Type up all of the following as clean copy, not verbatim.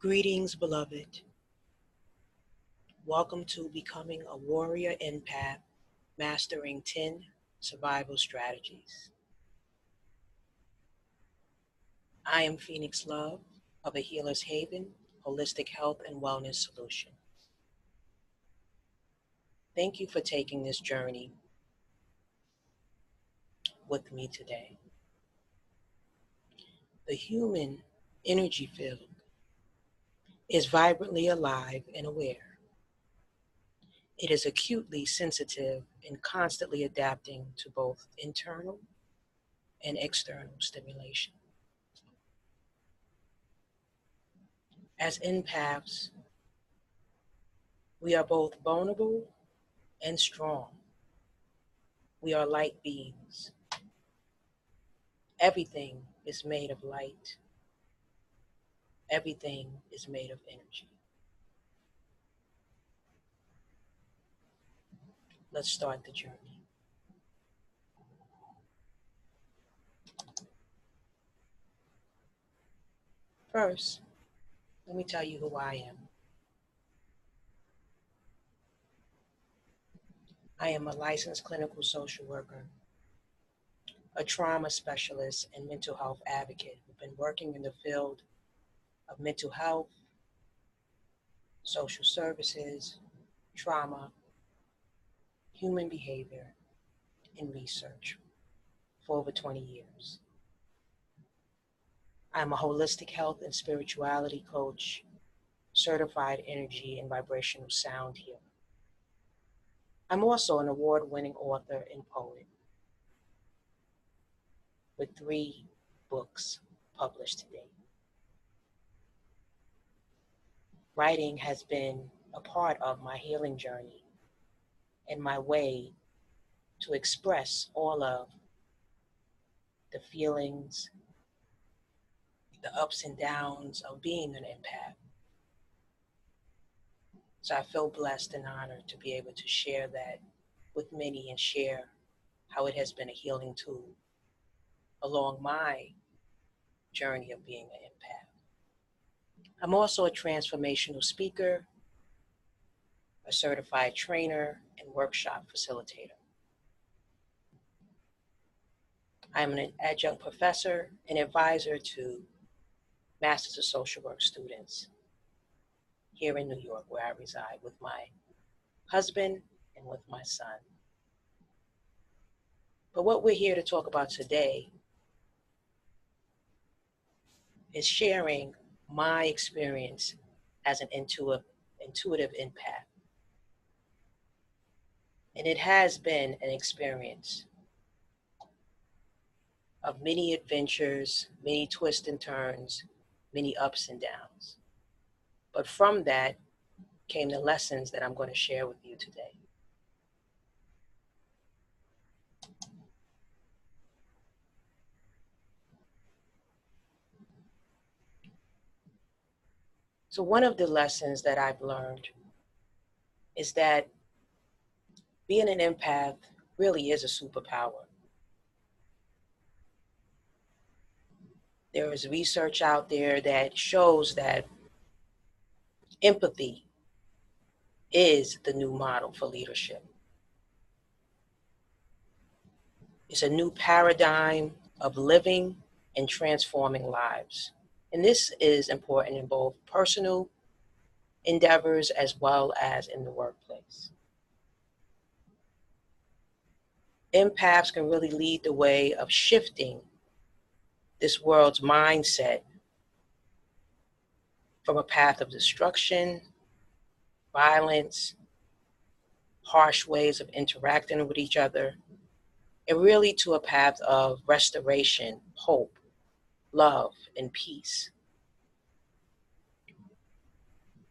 Greetings, beloved. Welcome to Becoming a Warrior Empath, Mastering 10 Survival Strategies. I am Phoenix Love of A Healer's Haven, Holistic Health and Wellness Solution. Thank you for taking this journey with me today. The human energy field is vibrantly alive and aware. It is acutely sensitive and constantly adapting to both internal and external stimulation. As empaths, we are both vulnerable and strong. We are light beings. Everything is made of light. Everything is made of energy. Let's start the journey. First, let me tell you who I am. I am a licensed clinical social worker, a trauma specialist, and mental health advocate who've been working in the field of mental health, social services, trauma, human behavior, and research for over 20 years. I'm a holistic health and spirituality coach, certified energy and vibrational sound healer. I'm also an award-winning author and poet with 3 books published to date. Writing has been a part of my healing journey and my way to express all of the feelings, the ups and downs of being an empath. So I feel blessed and honored to be able to share that with many and share how it has been a healing tool along my journey of being an empath. I'm also a transformational speaker, a certified trainer, and workshop facilitator. I'm an adjunct professor and advisor to Masters of Social Work students here in New York, where I reside with my husband and with my son. But what we're here to talk about today is sharing my experience as an intuitive empath. And it has been an experience of many adventures, many twists and turns, many ups and downs. But from that came the lessons that I'm going to share with you today. So one of the lessons that I've learned is that being an empath really is a superpower. There is research out there that shows that empathy is the new model for leadership. It's a new paradigm of living and transforming lives. And this is important in both personal endeavors as well as in the workplace. Empaths can really lead the way of shifting this world's mindset from a path of destruction, violence, harsh ways of interacting with each other, and really to a path of restoration, hope, love, and peace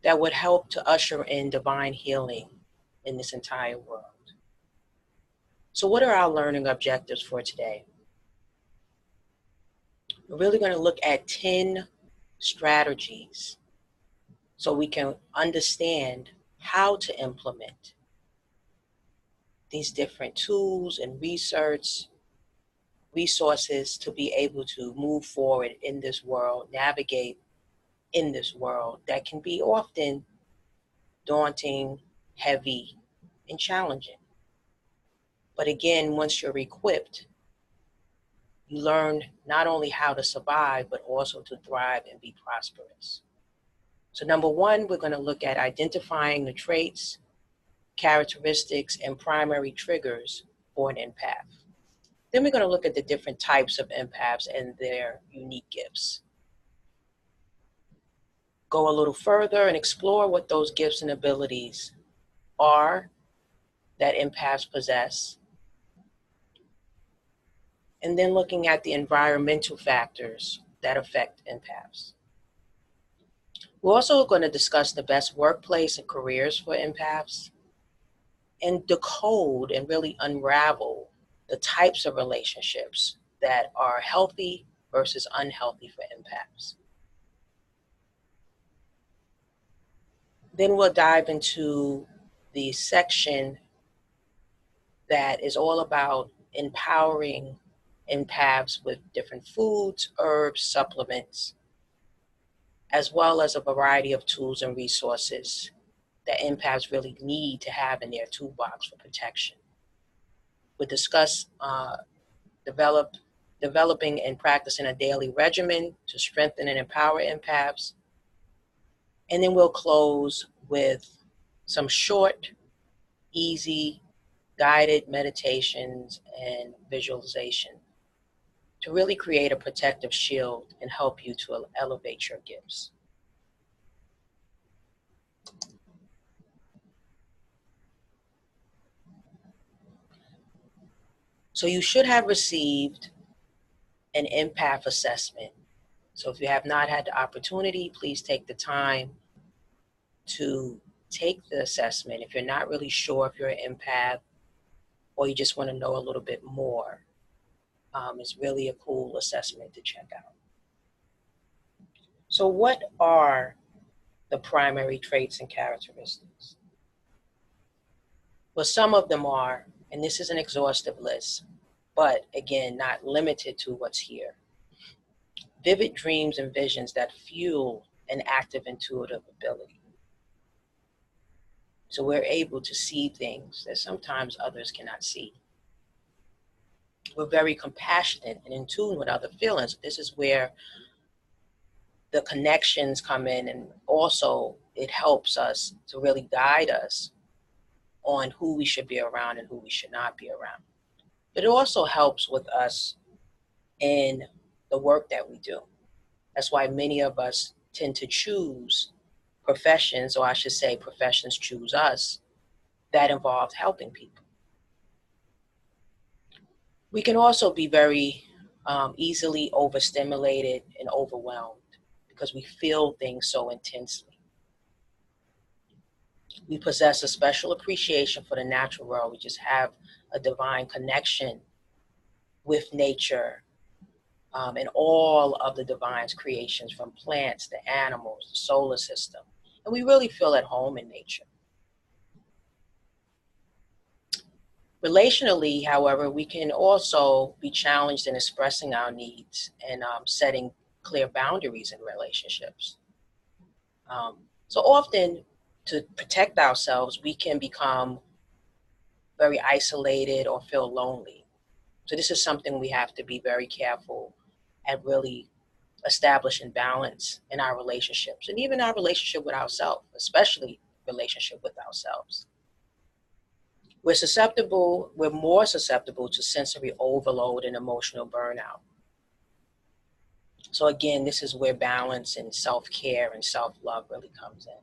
that would help to usher in divine healing in this entire world. So what are our learning objectives for today? We're really going to look at 10 strategies so we can understand how to implement these different tools and resources to be able to move forward in this world, navigate in this world that can be often daunting, heavy, and challenging. But again, once you're equipped, you learn not only how to survive, but also to thrive and be prosperous. So, number one, we're going to look at identifying the traits, characteristics, and primary triggers for an empath. Then we're going to look at the different types of empaths and their unique gifts. Go a little further and explore what those gifts and abilities are that empaths possess. And then looking at the environmental factors that affect empaths. We're also going to discuss the best workplace and careers for empaths and decode and really unravel the types of relationships that are healthy versus unhealthy for empaths. Then we'll dive into the section that is all about empowering empaths with different foods, herbs, supplements, as well as a variety of tools and resources that empaths really need to have in their toolbox for protection. We'll discuss developing and practicing a daily regimen to strengthen and empower empaths. And then we'll close with some short, easy, guided meditations and visualization to really create a protective shield and help you to elevate your gifts. So you should have received an empath assessment. So if you have not had the opportunity, please take the time to take the assessment. If you're not really sure if you're an empath or you just want to know a little bit more, it's really a cool assessment to check out. So what are the primary traits and characteristics? Well, some of them are, and this is an exhaustive list, but again, not limited to what's here. Vivid dreams and visions that fuel an active intuitive ability. So we're able to see things that sometimes others cannot see. We're very compassionate and in tune with other feelings. This is where the connections come in, and also it helps us to really guide us on who we should be around and who we should not be around. But it also helps with us in the work that we do. That's why many of us tend to choose professions, or I should say professions choose us, that involve helping people. We can also be very easily overstimulated and overwhelmed because we feel things so intensely. We possess a special appreciation for the natural world. We just have a divine connection with nature and all of the divine's creations, from plants to animals, the solar system. And we really feel at home in nature. Relationally, however, we can also be challenged in expressing our needs and setting clear boundaries in relationships. So often, to protect ourselves, we can become very isolated or feel lonely. So this is something we have to be very careful at really establishing balance in our relationships, and even our relationship with ourselves, especially relationship with ourselves. We're more susceptible to sensory overload and emotional burnout. So again, this is where balance and self-care and self-love really comes in.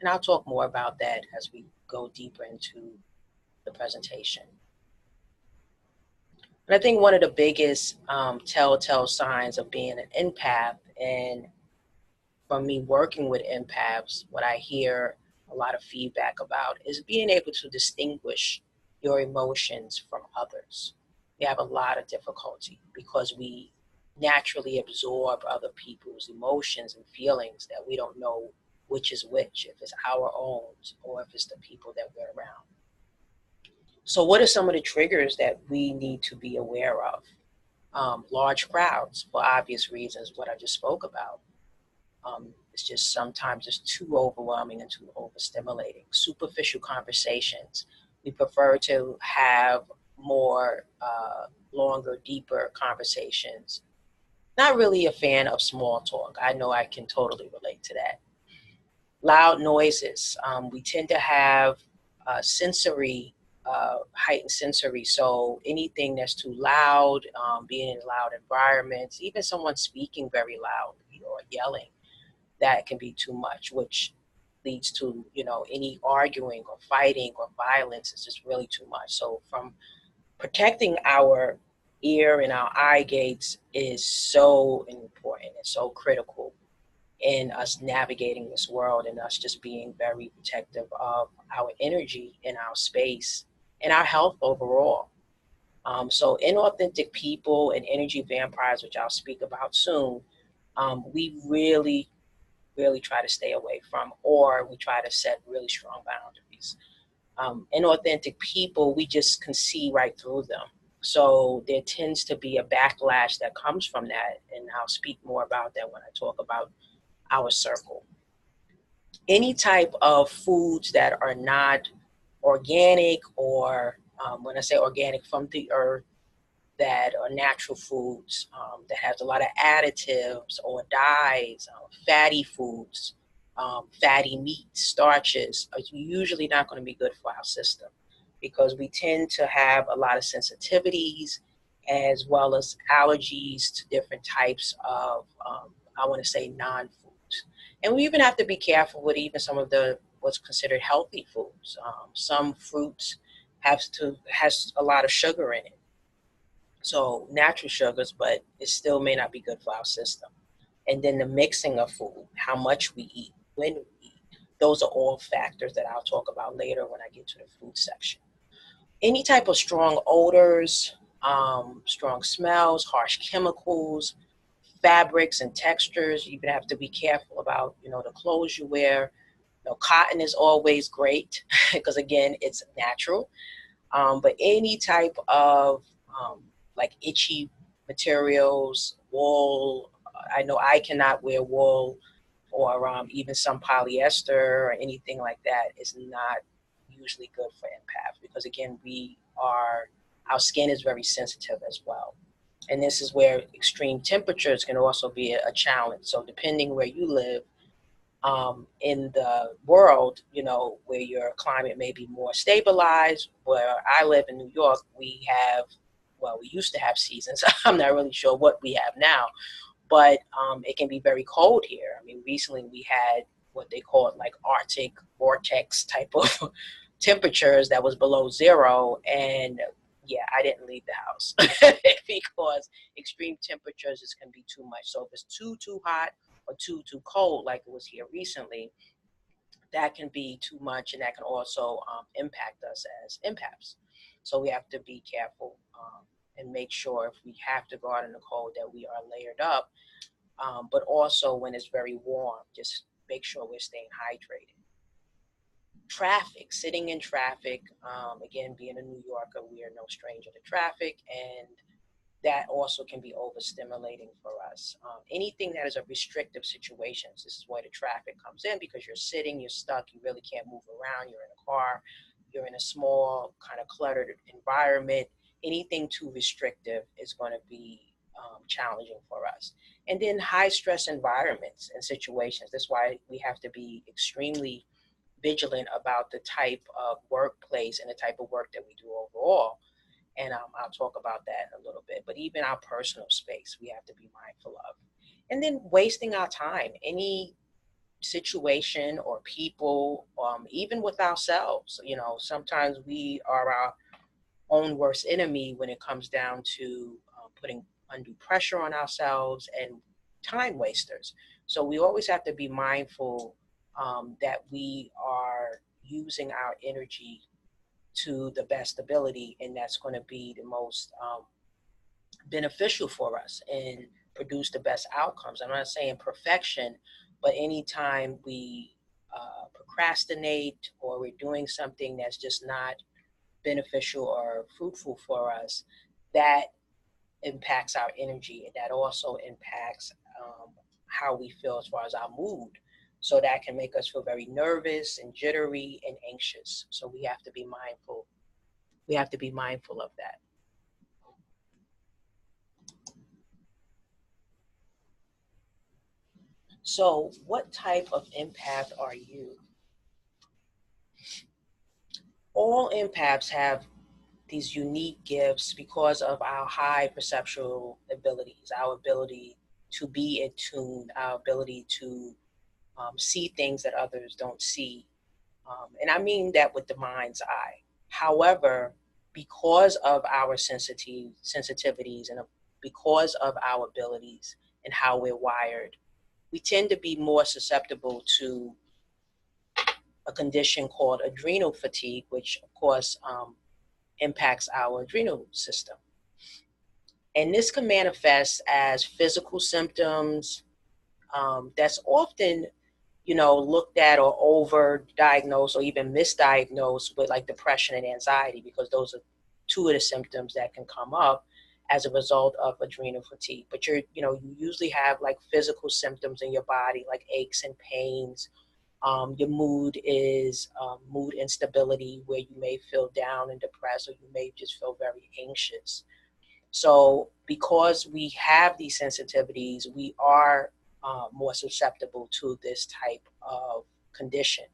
And I'll talk more about that as we go deeper into the presentation. And I think one of the biggest telltale signs of being an empath, and from me working with empaths, what I hear a lot of feedback about is being able to distinguish your emotions from others. We have a lot of difficulty because we naturally absorb other people's emotions and feelings that we don't know which is which, if it's our own or if it's the people that we're around. So what are some of the triggers that we need to be aware of? Large crowds, for obvious reasons, what I just spoke about. It's just sometimes it's too overwhelming and too overstimulating. Superficial conversations. We prefer to have more longer, deeper conversations. Not really a fan of small talk. I know I can totally relate to that. Loud noises. We tend to have heightened sensory. So anything that's too loud, being in loud environments, even someone speaking very loud or yelling, that can be too much, which leads to, any arguing or fighting or violence is just really too much. So from protecting our ear and our eye gates is so important and so critical in us navigating this world and us just being very protective of our energy and our space and our health overall. So inauthentic people and energy vampires, which I'll speak about soon, we really try to stay away from, or we try to set really strong boundaries. Inauthentic people, we just can see right through them. So there tends to be a backlash that comes from that. And I'll speak more about that when I talk about our circle. Any type of foods that are not organic, or when I say organic, from the earth, that are natural foods, that has a lot of additives or dyes, fatty foods, fatty meats, starches, are usually not going to be good for our system, because we tend to have a lot of sensitivities as well as allergies to different types of, I want to say, non-foods. And we even have to be careful with even some of the what's considered healthy foods. Some fruits has a lot of sugar in it, so natural sugars, but it still may not be good for our system. And then the mixing of food, how much we eat, when we eat, those are all factors that I'll talk about later when I get to the food section. Any type of strong odors, strong smells, harsh chemicals, fabrics and textures. You even have to be careful about, the clothes you wear. Cotton is always great because again, it's natural. But any type of like itchy materials, wool. I know I cannot wear wool, or even some polyester or anything like that is not usually good for empaths, because again, our skin is very sensitive as well. And this is where extreme temperatures can also be a challenge. So depending where you live, in the world, where your climate may be more stabilized. Where I live in New York, we used to have seasons. I'm not really sure what we have now, but it can be very cold here. I mean, recently we had what they call it like Arctic vortex type of temperatures that was below zero. And yeah, I didn't leave the house because extreme temperatures is can be too much. So if it's too hot or too cold, like it was here recently, that can be too much, and that can also impact us as empaths. So we have to be careful, and make sure if we have to go out in the cold that we are layered up. But also when it's very warm, just make sure we're staying hydrated. Traffic, sitting in traffic. Again, being a New Yorker, we are no stranger to traffic, and that also can be overstimulating for us. Anything that is a restrictive situations, this is where the traffic comes in, because you're sitting, you're stuck, you really can't move around, you're in a car, you're in a small, kind of cluttered environment. Anything too restrictive is going to be challenging for us. And then high stress environments and situations. That's why we have to be extremely vigilant about the type of workplace and the type of work that we do overall. And I'll talk about that a little bit. But even our personal space, we have to be mindful of. And then wasting our time, any situation or people, even with ourselves. Sometimes we are our own worst enemy when it comes down to putting undue pressure on ourselves and time wasters. So we always have to be mindful that we are using our energy to the best ability, and that's going to be the most beneficial for us and produce the best outcomes. I'm not saying perfection, but anytime we procrastinate, or we're doing something that's just not beneficial or fruitful for us, that impacts our energy, and that also impacts how we feel as far as our mood. So that can make us feel very nervous and jittery and anxious. So we have to be mindful. We have to be mindful of that. So, what type of empath are you? All empaths have these unique gifts because of our high perceptual abilities, our ability to be in tune, our ability to see things that others don't see. And I mean that with the mind's eye. However, because of our sensitivities and because of our abilities and how we're wired, we tend to be more susceptible to a condition called adrenal fatigue, which of course impacts our adrenal system. And this can manifest as physical symptoms that's often, looked at or over diagnosed or even misdiagnosed with like depression and anxiety, because those are two of the symptoms that can come up as a result of adrenal fatigue. But you usually have like physical symptoms in your body, like aches and pains. Your mood is mood instability, where you may feel down and depressed, or you may just feel very anxious. So because we have these sensitivities, we are more susceptible to this type of condition.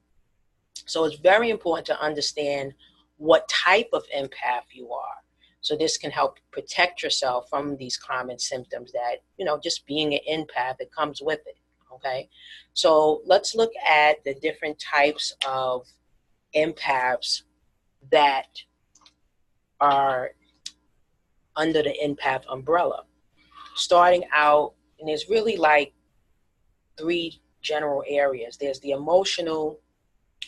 So it's very important to understand what type of empath you are. So this can help protect yourself from these common symptoms that, just being an empath, it comes with it. Okay. So let's look at the different types of empaths that are under the empath umbrella. Starting out, and there's really like three general areas. There's the emotional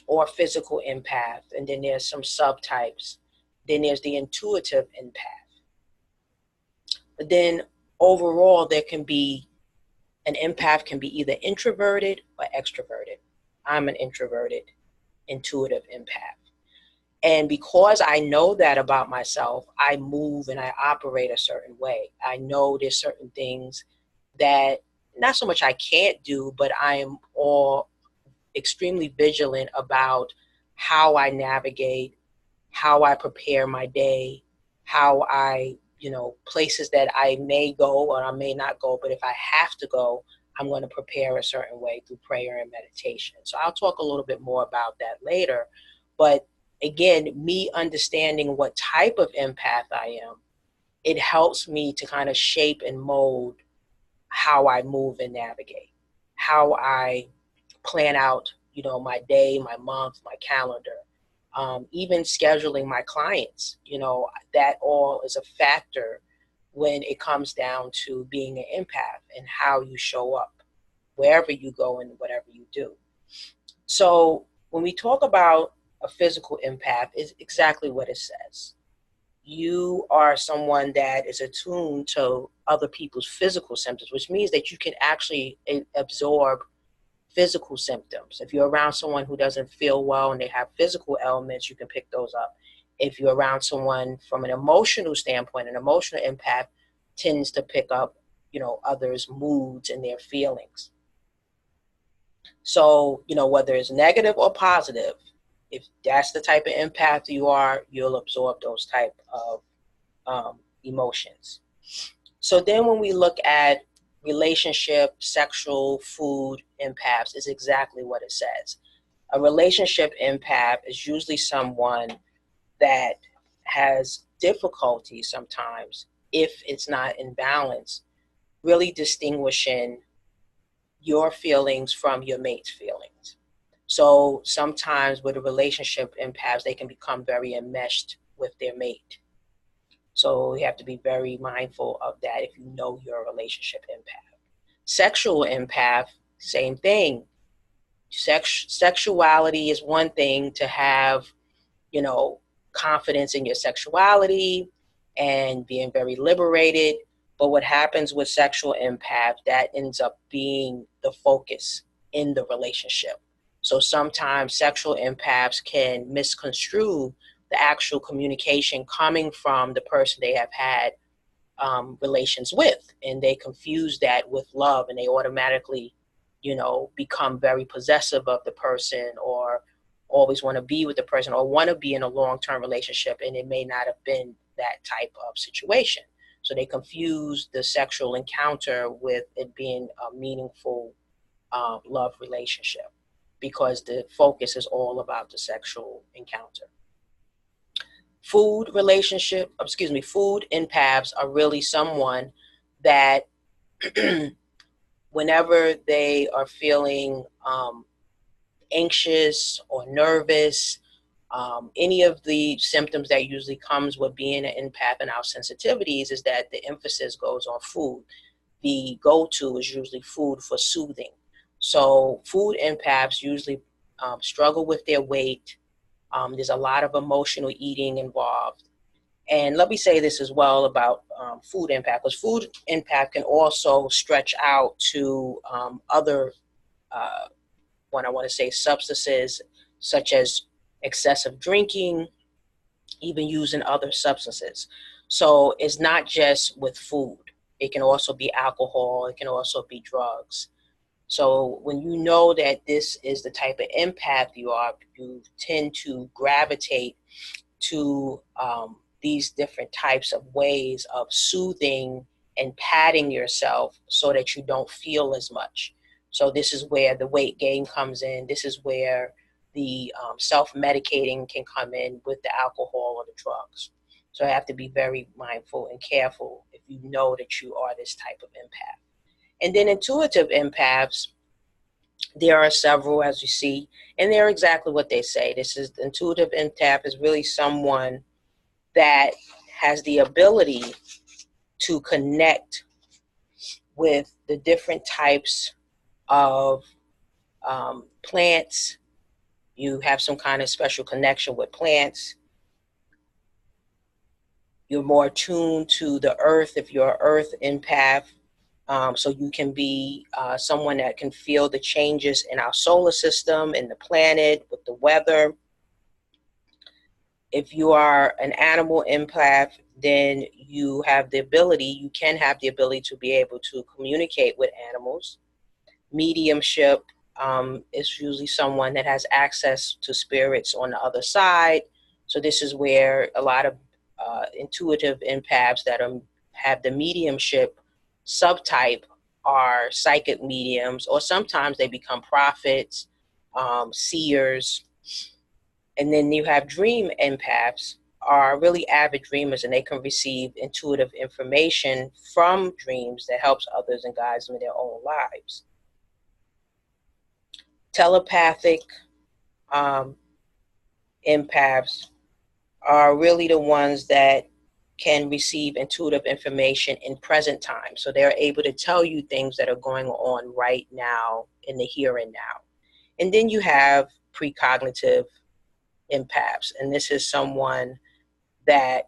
or physical empath, and then there's some subtypes. Then there's the intuitive empath. But then overall, an empath can be either introverted or extroverted. I'm an introverted, intuitive empath. And because I know that about myself, I move and I operate a certain way. I know there's certain things that not so much I can't do, but I am all extremely vigilant about how I navigate, how I prepare my day, how I, places that I may go or I may not go, but if I have to go, I'm going to prepare a certain way through prayer and meditation. So I'll talk a little bit more about that later. But again, me understanding what type of empath I am, it helps me to kind of shape and mold how I move and navigate, how I plan out, my day, my month, my calendar, even scheduling my clients, that all is a factor when it comes down to being an empath and how you show up wherever you go and whatever you do. So when we talk about a physical empath, is exactly what it says. You are someone that is attuned to other people's physical symptoms, which means that you can actually absorb physical symptoms. If you're around someone who doesn't feel well and they have physical ailments, you can pick those up. If you're around someone from an emotional standpoint, an emotional empath tends to pick up, others' moods and their feelings. So, whether it's negative or positive, if that's the type of empath you are, you'll absorb those type of emotions. So then when we look at relationship, sexual, food empaths, is exactly what it says. A relationship empath is usually someone that has difficulty sometimes, if it's not in balance, really distinguishing your feelings from your mate's feelings. So sometimes with a relationship empaths, they can become very enmeshed with their mate. So you have to be very mindful of that if you know you're a relationship empath. Sexual empath, same thing. Sexuality is one thing, to have, confidence in your sexuality and being very liberated. But what happens with sexual empath, that ends up being the focus in the relationship. So sometimes sexual empaths can misconstrue the actual communication coming from the person they have had relations with, and they confuse that with love, and they automatically, become very possessive of the person, or always want to be with the person, or want to be in a long-term relationship, and it may not have been that type of situation. So they confuse the sexual encounter with it being a meaningful love relationship, because the focus is all about the sexual encounter. Food empaths are really someone that whenever they are feeling anxious or nervous, any of the symptoms that usually comes with being an empath and our sensitivities is that the emphasis goes on food. The go-to is usually food for soothing. So food empaths usually struggle with their weight. There's a lot of emotional eating involved. And let me say this as well about food empath, because food empath can also stretch out to other, what I want to say, substances, such as excessive drinking, even using other substances. So it's not just with food. It can also be alcohol. It can also be drugs. So when you know that this is the type of empath you are, you tend to gravitate to these different types of ways of soothing and patting yourself so that you don't feel as much. So this is where the weight gain comes in. This is where the self-medicating can come in with the alcohol or the drugs. So I have to be very mindful and careful if you know that you are this type of empath. And then intuitive empaths, there are several, as you see, and they're exactly what they say. This is intuitive empath is really someone that has the ability to connect with the different types of plants. You have some kind of special connection with plants. You're more attuned to the earth if you're an earth empath. So you can be someone that can feel the changes in our solar system, in the planet, with the weather. If you are an animal empath, then you can have the ability to be able to communicate with animals. Mediumship is usually someone that has access to spirits on the other side. So this is where a lot of intuitive empaths that have the mediumship subtype are psychic mediums, or sometimes they become prophets, seers. And then you have dream empaths, are really avid dreamers, and they can receive intuitive information from dreams that helps others and guides them in their own lives. Telepathic empaths are really the ones that can receive intuitive information in present time. So they're able to tell you things that are going on right now in the here and now. And then you have precognitive empaths, and this is someone that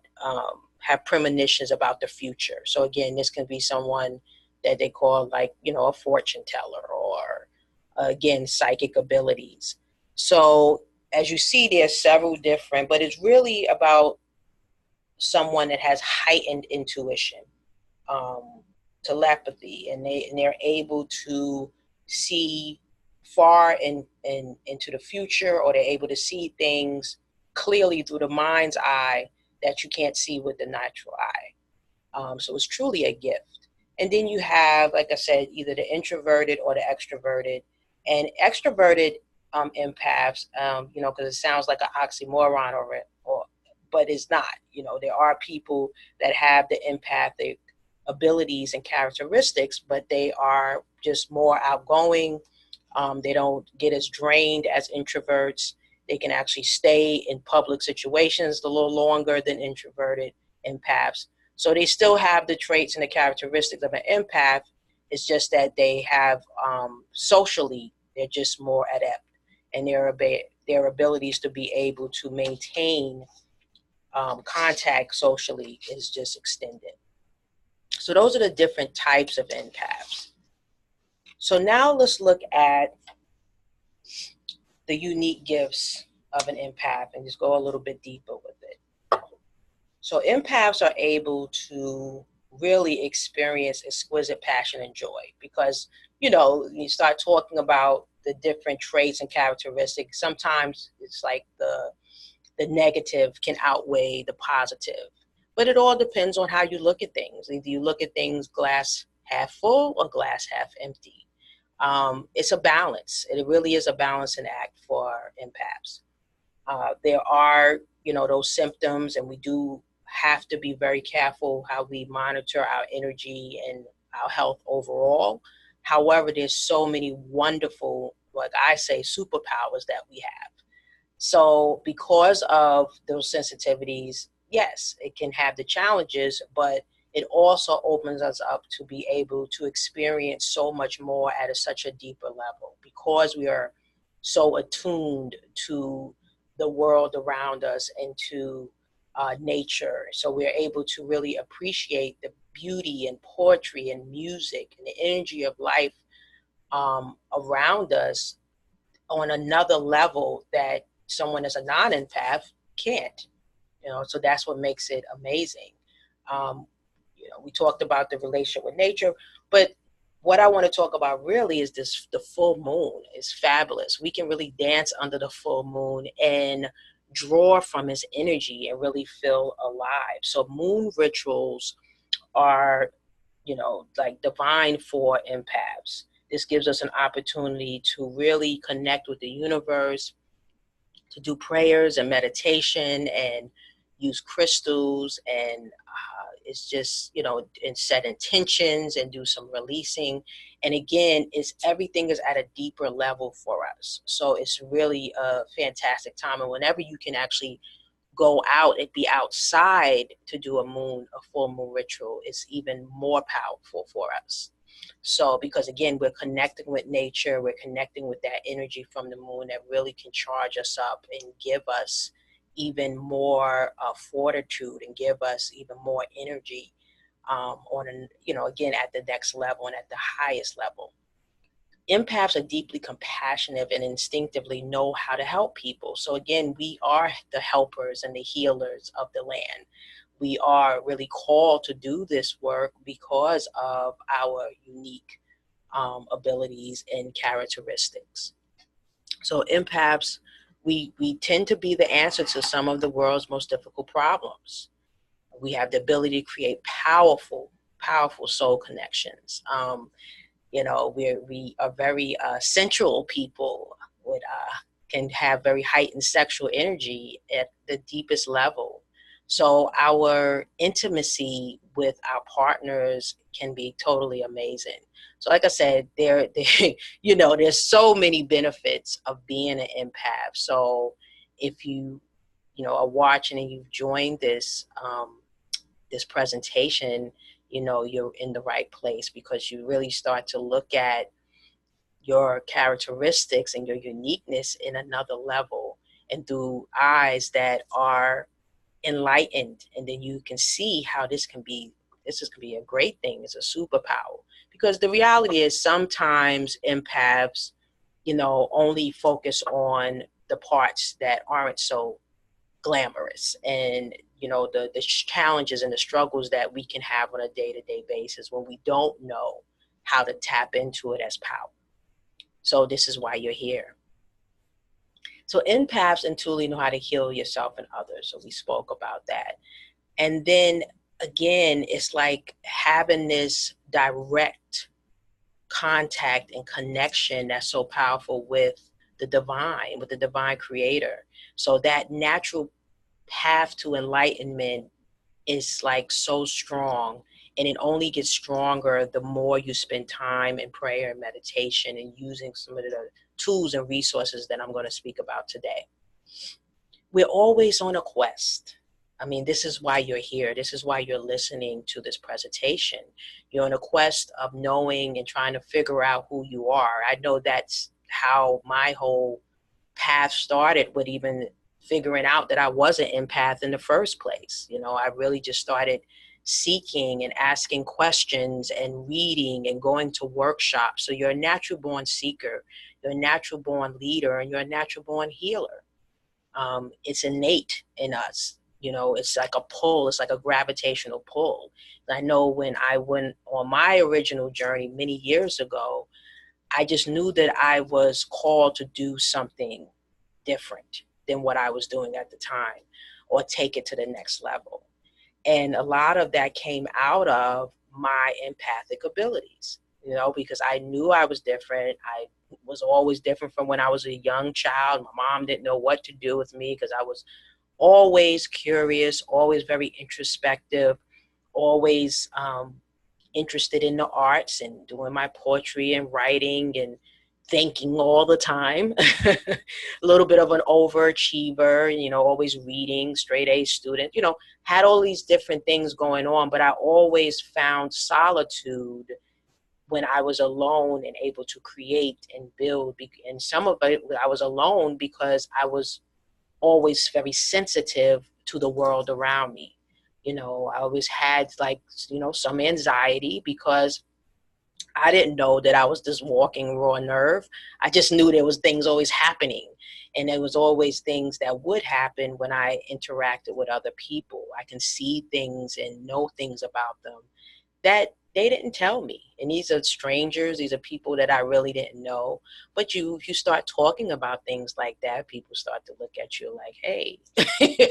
have premonitions about the future. So again, this can be someone that they call, like, a fortune teller, or again, psychic abilities. So as you see, there's several different, but it's really about someone that has heightened intuition, telepathy, and they're able to see far into the future, or they're able to see things clearly through the mind's eye that you can't see with the natural eye. So it's truly a gift. And then you have, like I said, either the introverted or the extroverted. And extroverted empaths, because it sounds like an oxymoron, but it's not. There are people that have the empathic abilities and characteristics, but they are just more outgoing. They don't get as drained as introverts. They can actually stay in public situations a little longer than introverted empaths. So they still have the traits and the characteristics of an empath. It's just that they have socially, they're just more adept, and their abilities to be able to maintain contact socially is just extended. So those are the different types of empaths. So now let's look at the unique gifts of an empath and just go a little bit deeper with it. So empaths are able to really experience exquisite passion and joy. Because, you know, you start talking about the different traits and characteristics, sometimes it's like the negative can outweigh the positive. But it all depends on how you look at things. Either you look at things glass half full or glass half empty. It's a balance. It really is a balancing act for empaths. There are, you know, those symptoms, and we do have to be very careful how we monitor our energy and our health overall. However, there's so many wonderful, like I say, superpowers that we have. So because of those sensitivities, yes, it can have the challenges, but it also opens us up to be able to experience so much more at such a deeper level, because we are so attuned to the world around us and to nature. So we're able to really appreciate the beauty and poetry and music and the energy of life around us on another level that someone as a non-empath can't. You know, so that's what makes it amazing. Um, you know, we talked about the relationship with nature, but what I want to talk about really is this: the full moon is fabulous. We can really dance under the full moon and draw from its energy and really feel alive. So moon rituals are, you know, like divine for empaths. This gives us an opportunity to really connect with the universe, to do prayers and meditation and use crystals, and it's just, you know, and set intentions and do some releasing. And again, it's everything is at a deeper level for us. So it's really a fantastic time. And whenever you can actually go out and be outside to do a full moon ritual, is even more powerful for us. So because again, we're connecting with nature, we're connecting with that energy from the moon that really can charge us up and give us even more fortitude and give us even more energy on an, you know, again, at the next level and at the highest level. Empaths are deeply compassionate and instinctively know how to help people. So again, we are the helpers and the healers of the land. We are really called to do this work because of our unique abilities and characteristics. So empaths, we tend to be the answer to some of the world's most difficult problems. We have the ability to create powerful soul connections. You know, we are very sensual people with can have very heightened sexual energy at the deepest level. So our intimacy with our partners can be totally amazing. So like I said, you know, there's so many benefits of being an empath. So if you know, are watching and you've joined this presentation, you know, you're in the right place, because you really start to look at your characteristics and your uniqueness in another level and through eyes that are enlightened. And then you can see how this can be a great thing. It's a superpower. Because the reality is sometimes empaths, you know, only focus on the parts that aren't so glamorous, and you know, the challenges and the struggles that we can have on a day-to-day basis when we don't know how to tap into it as power. So this is why you're here. So empaths intuitively know how to heal yourself and others. So we spoke about that. And then again, it's like having this direct contact and connection that's so powerful with the divine creator. So that natural path to enlightenment is like so strong, and it only gets stronger the more you spend time in prayer and meditation and using some of the tools and resources that I'm going to speak about today. We're always on a quest. I mean, this is why you're here. This is why you're listening to this presentation. You're on a quest of knowing and trying to figure out who you are. I know that's how my whole path started, with even figuring out that I was an empath in the first place. You know, I really just started seeking and asking questions and reading and going to workshops. So you're a natural born seeker, you're a natural born leader, and you're a natural born healer. It's innate in us. You know, it's like a pull, it's like a gravitational pull. I know when I went on my original journey many years ago, I just knew that I was called to do something different than what I was doing at the time, or take it to the next level. And a lot of that came out of my empathic abilities, you know, because I knew I was different. I was always different from when I was a young child. My mom didn't know what to do with me because I was always curious, always very introspective, always interested in the arts and doing my poetry and writing and thinking all the time. A little bit of an overachiever, you know, always reading, straight A student, you know, had all these different things going on, but I always found solitude when I was alone and able to create and build. And some of it, I was alone because I was always very sensitive to the world around me. You know, I always had, like, you know, some anxiety because I didn't know that I was this walking raw nerve. I just knew there was things always happening. And there was always things that would happen when I interacted with other people. I can see things and know things about them that they didn't tell me. And these are strangers, these are people that I really didn't know. But you start talking about things like that, people start to look at you like, hey,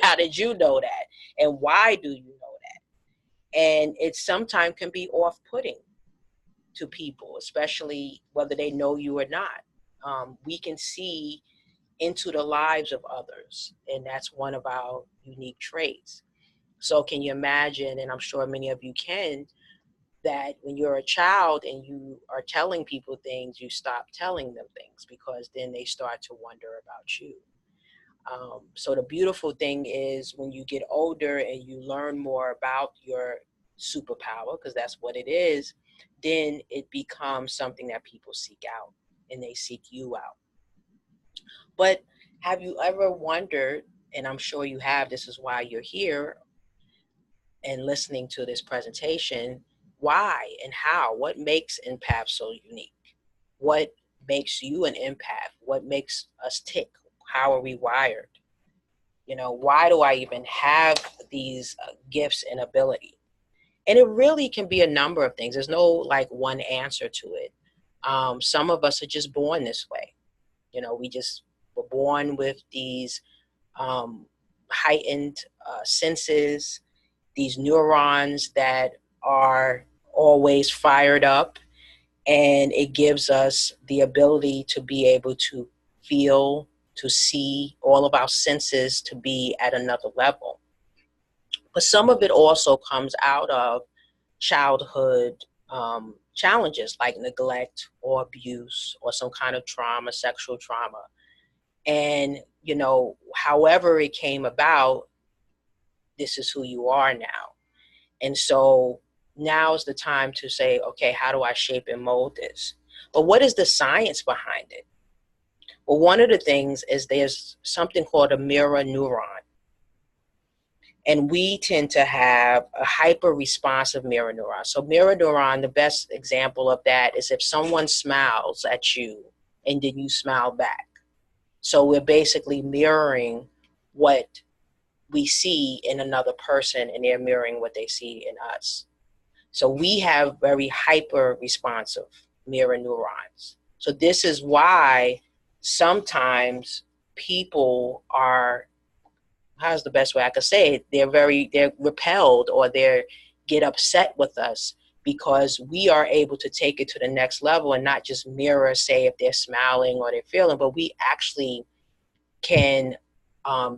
how did you know that? And why do you know that? And it sometimes can be off-putting to people, especially whether they know you or not. We can see into the lives of others, and that's one of our unique traits. So can you imagine, and I'm sure many of you can, that when you're a child and you are telling people things, you stop telling them things because then they start to wonder about you. So the beautiful thing is when you get older and you learn more about your superpower, because that's what it is, then it becomes something that people seek out and they seek you out. But have you ever wondered, and I'm sure you have, this is why you're here and listening to this presentation, why and how, what makes empath so unique? What makes you an empath? What makes us tick? How are we wired? You know, why do I even have these gifts and ability? And it really can be a number of things. There's no like one answer to it. Some of us are just born this way. You know, we just were born with these um, heightened senses, these neurons that are always fired up, and it gives us the ability to be able to feel, to see, all of our senses to be at another level. But some of it also comes out of childhood challenges like neglect or abuse or some kind of trauma, sexual trauma. And, you know, however it came about, this is who you are now. And so now is the time to say, okay, how do I shape and mold this? But what is the science behind it? Well, one of the things is there's something called a mirror neuron. And we tend to have a hyper responsive mirror neuron. So, mirror neuron, the best example of that is if someone smiles at you and then you smile back. So, we're basically mirroring what we see in another person and they're mirroring what they see in us. So we have very hyper responsive mirror neurons. So this is why sometimes people are, how's the best way I could say it? They're repelled or they get upset with us because we are able to take it to the next level and not just mirror, say if they're smiling or they're feeling, but we actually can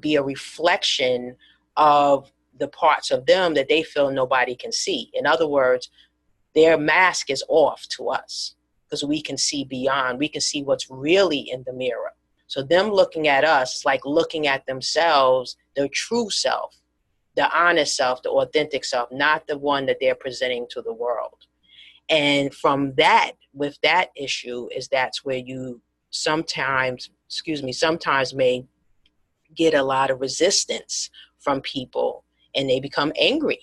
be a reflection of the parts of them that they feel nobody can see. In other words, their mask is off to us because we can see beyond. We can see what's really in the mirror. So them looking at us is like looking at themselves, their true self, the honest self, the authentic self, not the one that they're presenting to the world. And from that, with that issue, is that's where you sometimes may get a lot of resistance from people and they become angry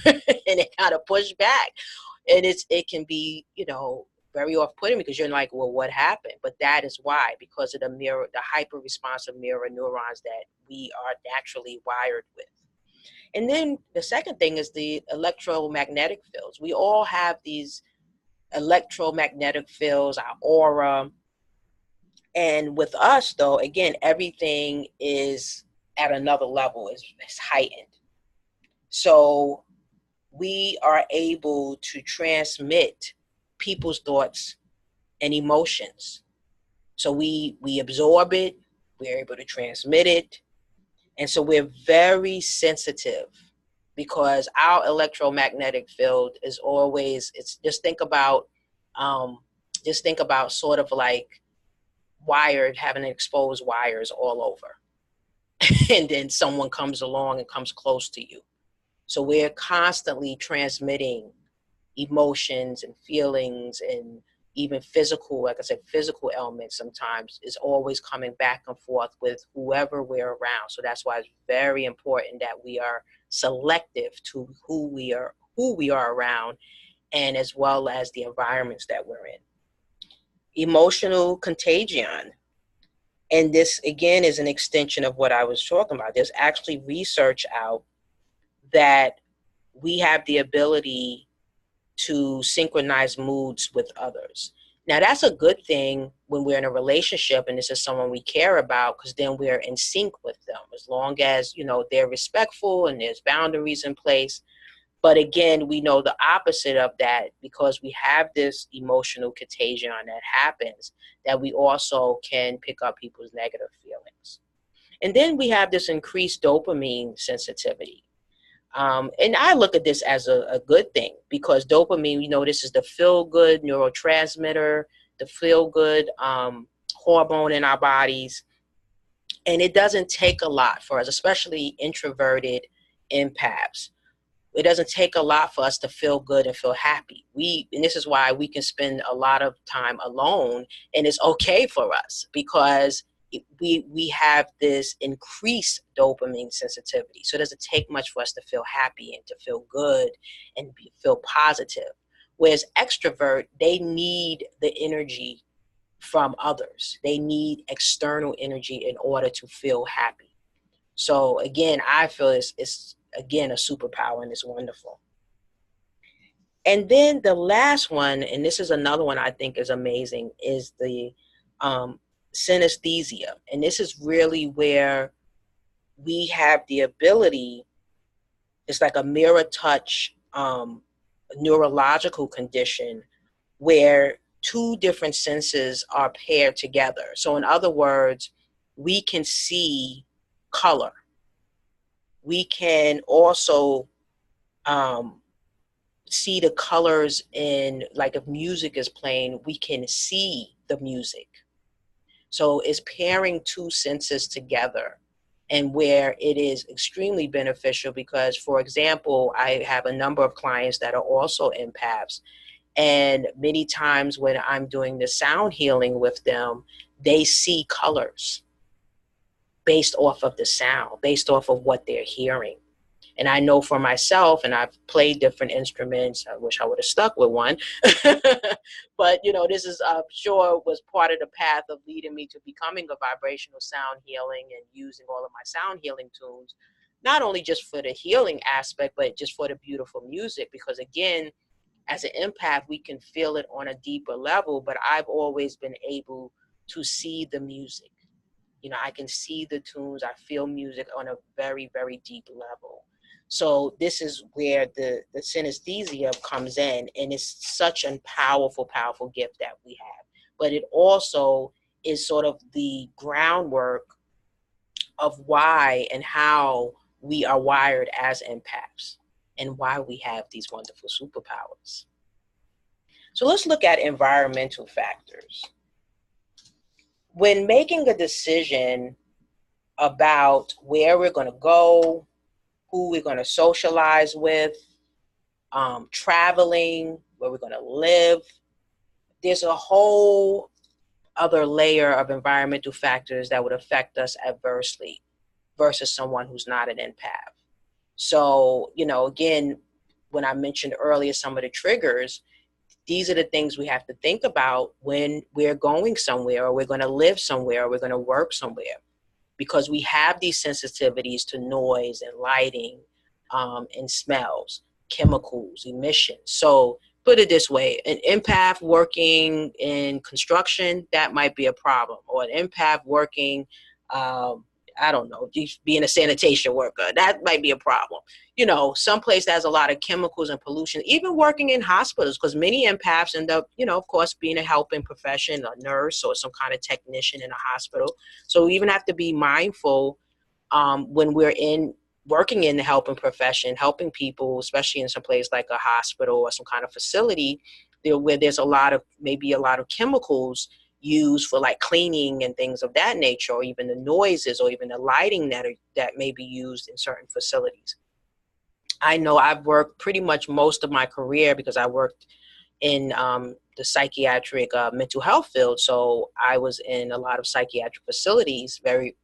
and they kind of push back. And it can be, you know, very off-putting because you're like, well, what happened? But that is why, because of the hyper responsive mirror neurons that we are naturally wired with. And then the second thing is the electromagnetic fields. We all have these electromagnetic fields, our aura. And with us, though, again, everything is at another level, is heightened. So we are able to transmit people's thoughts and emotions. So we absorb it, we're able to transmit it. And so we're very sensitive because our electromagnetic field is always, it's um, just think about sort of like wired, having exposed wires all over. And then someone comes along and comes close to you. So we're constantly transmitting emotions and feelings, and even physical, like I said, physical elements sometimes is always coming back and forth with whoever we're around. So that's why it's very important that we are selective to who we are around, and as well as the environments that we're in. Emotional contagion. And this again is an extension of what I was talking about. There's actually research out that we have the ability to synchronize moods with others. Now, that's a good thing when we're in a relationship and this is someone we care about, because then we're in sync with them, as long as, they're respectful and there's boundaries in place. But again, we know the opposite of that, because we have this emotional contagion that happens, that we also can pick up people's negative feelings. And then we have this increased dopamine sensitivity. And I look at this as a good thing, because dopamine, this is the feel-good neurotransmitter, the feel-good hormone in our bodies. And it doesn't take a lot for us, especially introverted empaths. It doesn't take a lot for us to feel good and feel happy. And this is why we can spend a lot of time alone, and it's okay for us, because we have this increased dopamine sensitivity. So it doesn't take much for us to feel happy and to feel good and feel positive. Whereas extrovert, they need the energy from others. They need external energy in order to feel happy. So again, I feel it's again a superpower, and it's wonderful. And then the last one, and this is another one I think is amazing, is the synesthesia. And this is really where we have the ability, it's like a mirror touch neurological condition where two different senses are paired together. So in other words, we can see color. We can also see the colors in, like if music is playing, we can see the music. So it's pairing two senses together, and where it is extremely beneficial because, for example, I have a number of clients that are also empaths, and many times when I'm doing the sound healing with them, they see colors based off of the sound, based off of what they're hearing. And I know for myself, and I've played different instruments. I wish I would have stuck with one. But, this is, I'm sure, was part of the path of leading me to becoming a vibrational sound healing and using all of my sound healing tunes, not only just for the healing aspect, but just for the beautiful music. Because, again, as an empath, we can feel it on a deeper level, but I've always been able to see the music. I can see the tunes. I feel music on a very, very deep level. So this is where the synesthesia comes in, and it's such a powerful, powerful gift that we have. But it also is sort of the groundwork of why and how we are wired as empaths and why we have these wonderful superpowers. So let's look at environmental factors. When making a decision about where we're going to go, who we're going to socialize with, traveling, where we're going to live, there's a whole other layer of environmental factors that would affect us adversely versus someone who's not an empath. So, again, when I mentioned earlier some of the triggers, these are the things we have to think about when we're going somewhere, or we're going to live somewhere, or we're going to work somewhere, because we have these sensitivities to noise and lighting, and smells, chemicals, emissions. So put it this way, an empath working in construction, that might be a problem, or an empath working, I don't know, being a sanitation worker, that might be a problem. Someplace that has a lot of chemicals and pollution, even working in hospitals, because many empaths end up, of course, being a helping profession, a nurse or some kind of technician in a hospital. So we even have to be mindful when we're working in the helping profession, helping people, especially in some place like a hospital or some kind of facility where there's maybe a lot of chemicals used for like cleaning and things of that nature, or even the noises or even the lighting that may be used in certain facilities. I know I've worked pretty much most of my career because I worked in the psychiatric mental health field. So I was in a lot of psychiatric facilities very,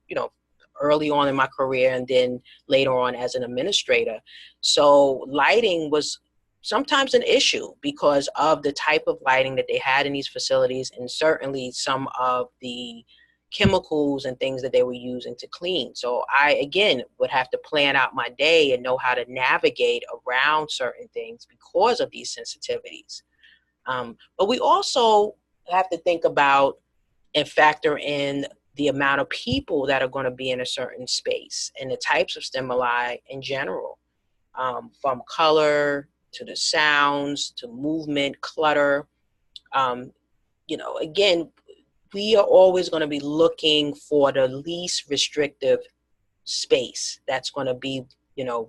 early on in my career, and then later on as an administrator. So lighting was sometimes an issue because of the type of lighting that they had in these facilities, and certainly some of the chemicals and things that they were using to clean. So I, again, would have to plan out my day and know how to navigate around certain things because of these sensitivities. But we also have to think about and factor in the amount of people that are going to be in a certain space and the types of stimuli in general, from color to the sounds to movement, clutter. Again, we are always going to be looking for the least restrictive space that's going to be,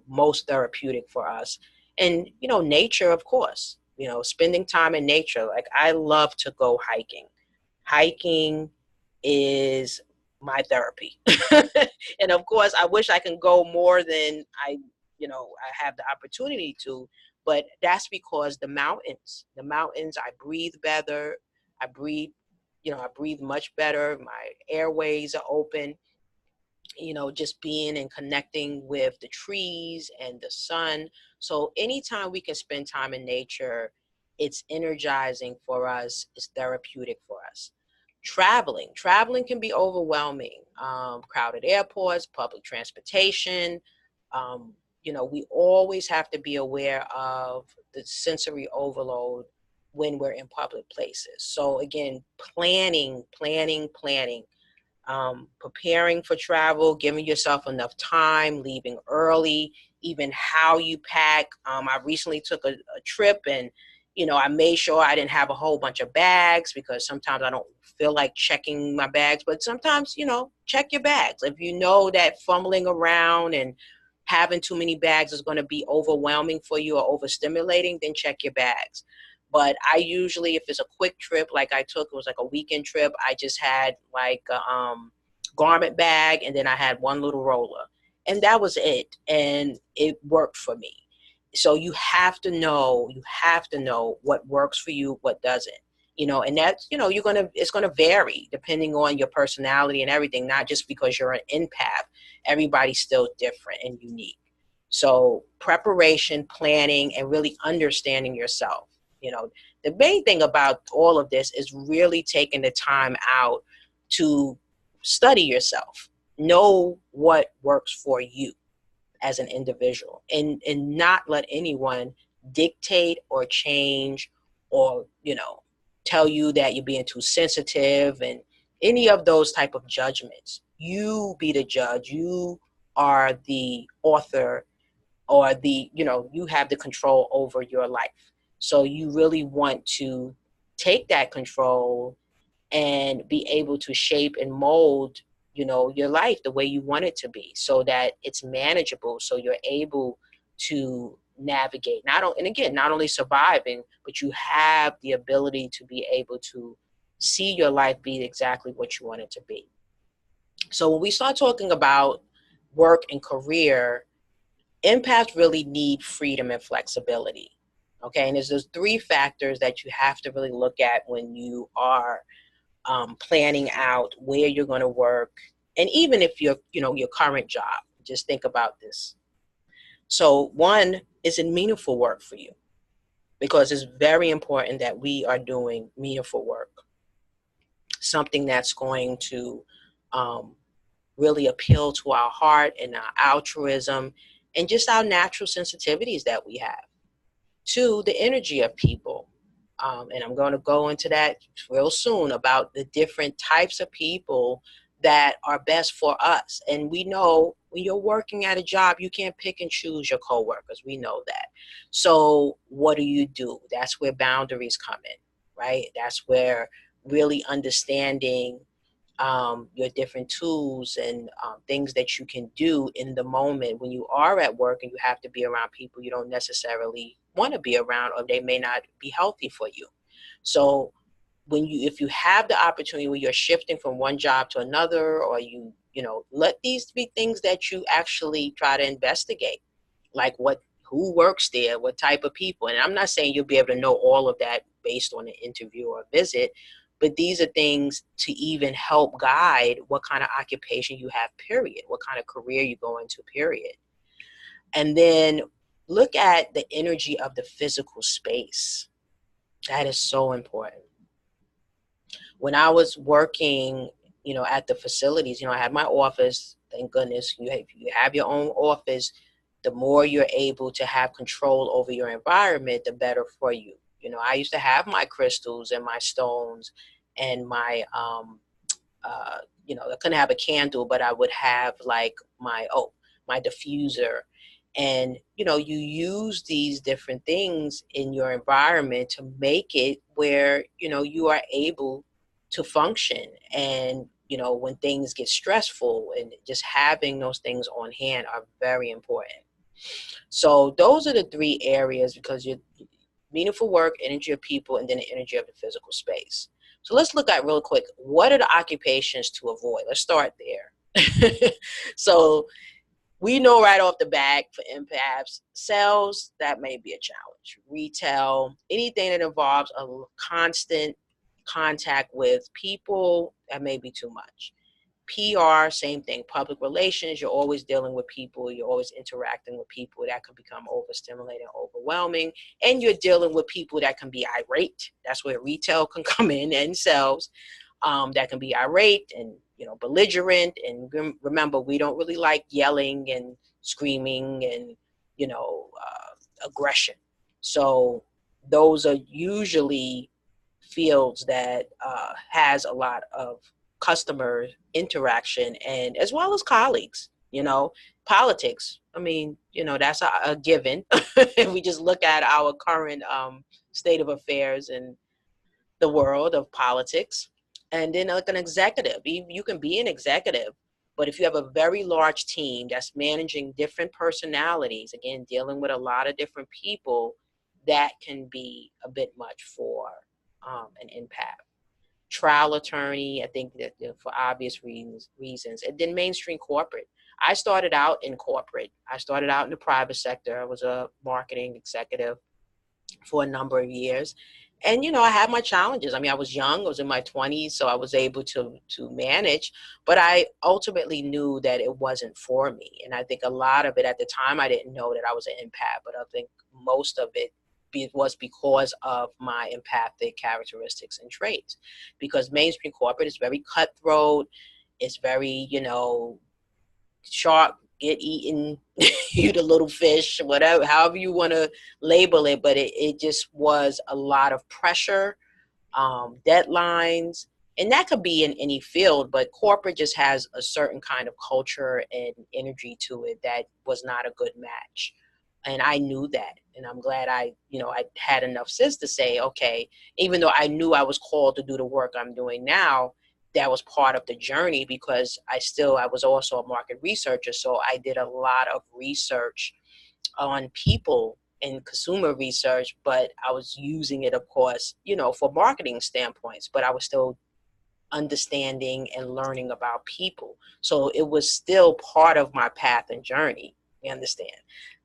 most therapeutic for us. And, nature, of course, spending time in nature. Like, I love to go hiking. Hiking is my therapy. And of course, I wish I can go more than I have the opportunity to, but that's because the mountains, I breathe better. I breathe, I breathe much better. My airways are open, just being and connecting with the trees and the sun. So anytime we can spend time in nature, it's energizing for us, it's therapeutic for us. Traveling can be overwhelming. Crowded airports, public transportation. We always have to be aware of the sensory overload when we're in public places. So again, planning, preparing for travel, giving yourself enough time, leaving early, even how you pack. I recently took a trip, and I made sure I didn't have a whole bunch of bags, because sometimes I don't feel like checking my bags, but sometimes, check your bags. If you know that fumbling around and having too many bags is going to be overwhelming for you or overstimulating, then check your bags. But I usually, if it's a quick trip, like I took, it was like a weekend trip, I just had like a garment bag, and then I had one little roller. And that was it. And it worked for me. So you have to know what works for you, what doesn't. And that's, it's gonna vary depending on your personality and everything, not just because you're an empath. Everybody's still different and unique. So preparation, planning, and really understanding yourself. The main thing about all of this is really taking the time out to study yourself, know what works for you as an individual, and not let anyone dictate or change or, tell you that you're being too sensitive and any of those type of judgments. You be the judge. You are the author, or you have the control over your life. So you really want to take that control and be able to shape and mold, your life the way you want it to be, so that it's manageable, so you're able to navigate, not only surviving, but you have the ability to be able to see your life be exactly what you want it to be. So when we start talking about work and career, empaths really need freedom and flexibility. Okay, and there's those three factors that you have to really look at when you are planning out where you're going to work, and even if you're, your current job. Just think about this. So one, is it meaningful work for you? Because it's very important that we are doing meaningful work, something that's going to really appeal to our heart and our altruism, and just our natural sensitivities that we have. Two, the energy of people. And I'm going to go into that real soon about the different types of people that are best for us. And we know when you're working at a job, you can't pick and choose your coworkers. We know that. So what do? That's where boundaries come in, right? That's where really understanding your different tools and things that you can do in the moment when you are at work and you have to be around people you don't necessarily want to be around, or they may not be healthy for you. So if you have the opportunity where you're shifting from one job to another, or let these be things that you actually try to investigate, like who works there, what type of people. And I'm not saying you'll be able to know all of that based on an interview or a visit, but these are things to even help guide what kind of occupation you have, period, what kind of career you go into, period. And then look at the energy of the physical space. That is so important. When I was working, at the facilities, I had my office. Thank goodness you have your own office. The more you're able to have control over your environment, the better for you. I used to have my crystals and my stones and my I couldn't have a candle, but I would have like my diffuser. And, you use these different things in your environment to make it where, you are able to function. And, when things get stressful, and just having those things on hand are very important. So those are the three areas, because you're meaningful work, energy of people, and then the energy of the physical space. So let's look at real quick, what are the occupations to avoid? Let's start there. So we know right off the bat for empaths, sales, that may be a challenge. Retail, anything that involves a constant contact with people, that may be too much. PR, same thing. Public relations, you're always dealing with people. You're always interacting with people. That can become overstimulating, overwhelming. And you're dealing with people that can be irate. That's where retail can come in, and sales. That can be irate and, belligerent. And remember, we don't really like yelling and screaming and, aggression. So those are usually fields that has a lot of customer interaction, and as well as colleagues. Politics, I mean, that's a given. If we just look at our current state of affairs in the world of politics. And then like an executive, you can be an executive, but if you have a very large team that's managing different personalities, again, dealing with a lot of different people, that can be a bit much for an empath. Trial attorney, I think that, for obvious reasons. And then mainstream corporate. I started out in corporate. I started out in the private sector. I was a marketing executive for a number of years. And, I had my challenges. I mean, I was young, I was in my 20s, so I was able to manage, but I ultimately knew that it wasn't for me. And I think a lot of it at the time, I didn't know that I was an empath, but I think most of it was because of my empathic characteristics and traits. Because mainstream corporate is very cutthroat. It's very, shark, get eaten, you the little fish, whatever, however you want to label it. But it just was a lot of pressure, deadlines, and that could be in any field, but corporate just has a certain kind of culture and energy to it that was not a good match. And I knew that, and I'm glad I had enough sense to say, okay, even though I knew I was called to do the work I'm doing now, that was part of the journey, because I was also a market researcher. So I did a lot of research on people and consumer research, but I was using it, of course, for marketing standpoints, but I was still understanding and learning about people. So it was still part of my path and journey. You understand?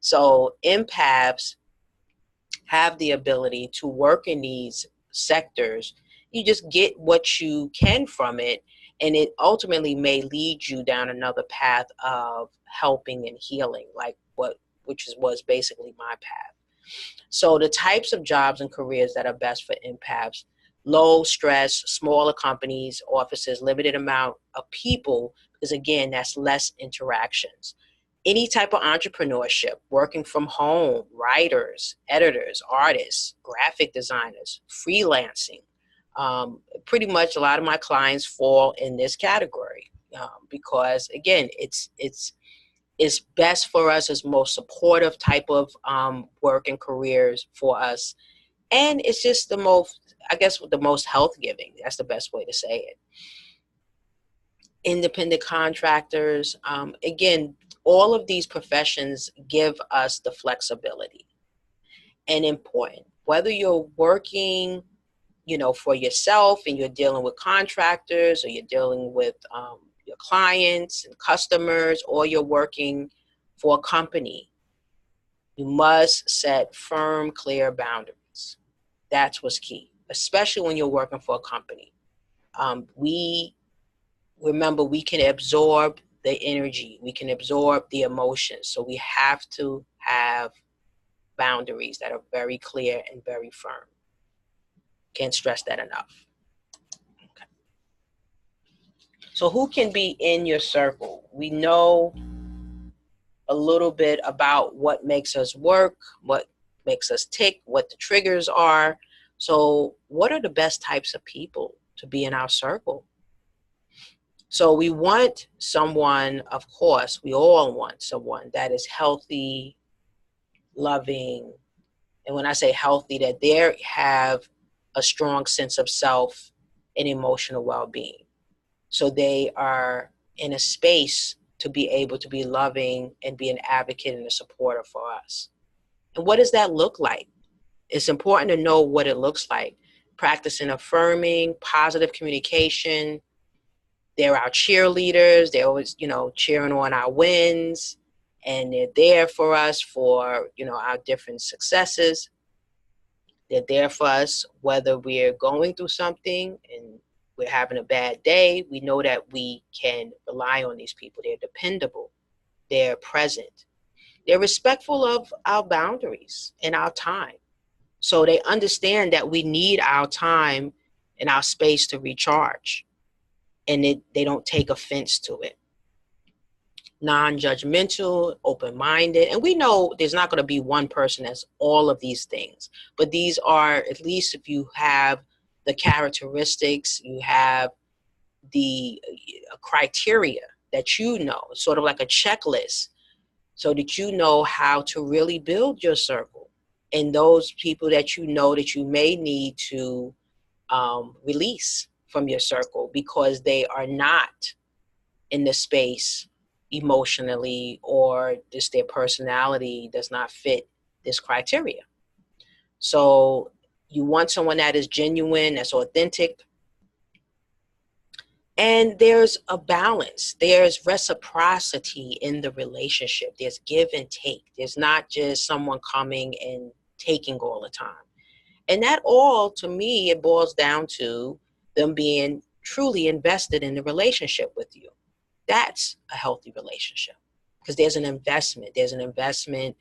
So empaths have the ability to work in these sectors. You just get what you can from it, and it ultimately may lead you down another path of helping and healing, was basically my path. So the types of jobs and careers that are best for empaths: low stress, smaller companies, offices, limited amount of people, because again, that's less interactions. any type of entrepreneurship, working from home, writers, editors, artists, graphic designers, freelancing. Pretty much a lot of my clients fall in this category because, again, it's best for us, as most supportive type of work and careers for us. And it's just the most, I guess, the most health giving. That's the best way to say it. Independent contractors, again, all of these professions give us the flexibility. And important, whether you're working, for yourself and you're dealing with contractors, or you're dealing with your clients and customers, or you're working for a company, you must set firm, clear boundaries. That's what's key, especially when you're working for a company. We can absorb the energy, we can absorb the emotions. So we have to have boundaries that are very clear and very firm. Can't stress that enough. Okay. So who can be in your circle? We know a little bit about what makes us work, what makes us tick, what the triggers are. So what are the best types of people to be in our circle? So we want someone, of course, we all want someone that is healthy, loving, and when I say healthy, that they have a strong sense of self and emotional well-being. So they are in a space to be able to be loving and be an advocate and a supporter for us. And what does that look like? It's important to know what it looks like. Practicing affirming, positive communication. They're our cheerleaders. They're always, cheering on our wins. And they're there for us for, our different successes. They're there for us whether we're going through something and we're having a bad day. We know that we can rely on these people. They're dependable. They're present. They're respectful of our boundaries and our time. So they understand that we need our time and our space to recharge. And they don't take offense to it. Non-judgmental, open-minded. And we know there's not going to be one person that's all of these things. But these are, at least if you have the characteristics, you have the criteria that sort of like a checklist, so that you know how to really build your circle. And those people that that you may need to release from your circle because they are not in the space emotionally, or just their personality does not fit this criteria. So you want someone that is genuine, that's authentic. And there's a balance. There's reciprocity in the relationship. There's give and take. There's not just someone coming and taking all the time. And that all, to me, it boils down to them being truly invested in the relationship with you. That's a healthy relationship because there's an investment. There's an investment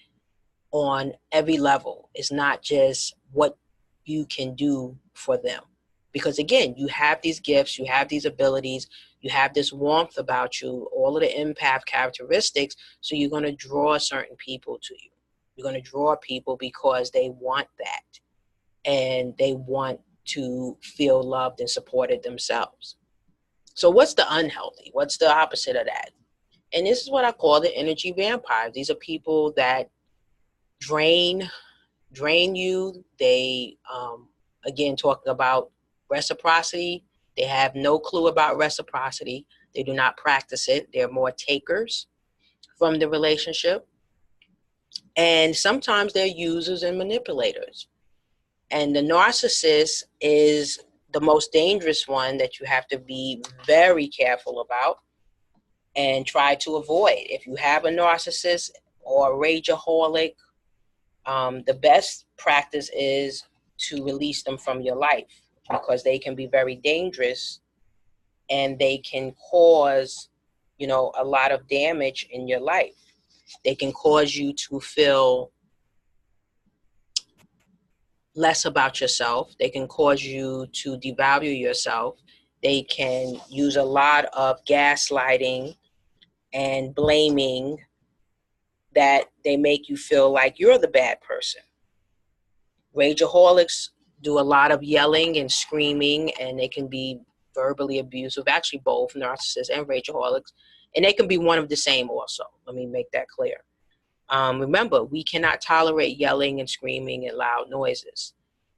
on every level. It's not just what you can do for them. Because again, you have these gifts, you have these abilities, you have this warmth about you, all of the empath characteristics. So you're going to draw certain people to you. You're going to draw people because they want that. And they want to feel loved and supported themselves. So what's the unhealthy? What's the opposite of that? And this is what I call the energy vampires. These are people that drain you. They, again, talking about reciprocity. They have no clue about reciprocity. They do not practice it. They're more takers from the relationship. And sometimes they're users and manipulators. And the narcissist is the most dangerous one that you have to be very careful about and try to avoid. If you have a narcissist or a rageaholic, the best practice is to release them from your life because they can be very dangerous and they can cause, a lot of damage in your life. They can cause you to feel less about yourself. They can cause you to devalue yourself. They can use a lot of gaslighting and blaming that they make you feel like you're the bad person. Rageaholics do a lot of yelling and screaming, and they can be verbally abusive, actually both narcissists and rageaholics, and they can be one of the same also. Let me make that clear. Remember, we cannot tolerate yelling and screaming and loud noises.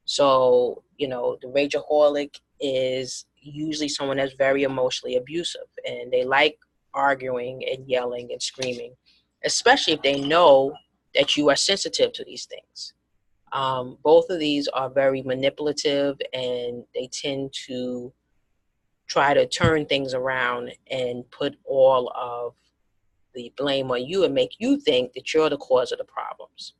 So, the rageaholic is usually someone that's very emotionally abusive, and they like arguing and yelling and screaming, especially if they know that you are sensitive to these things. Both of these are very manipulative, and they tend to try to turn things around and put all of the blame on you and make you think that you're the cause of the problems.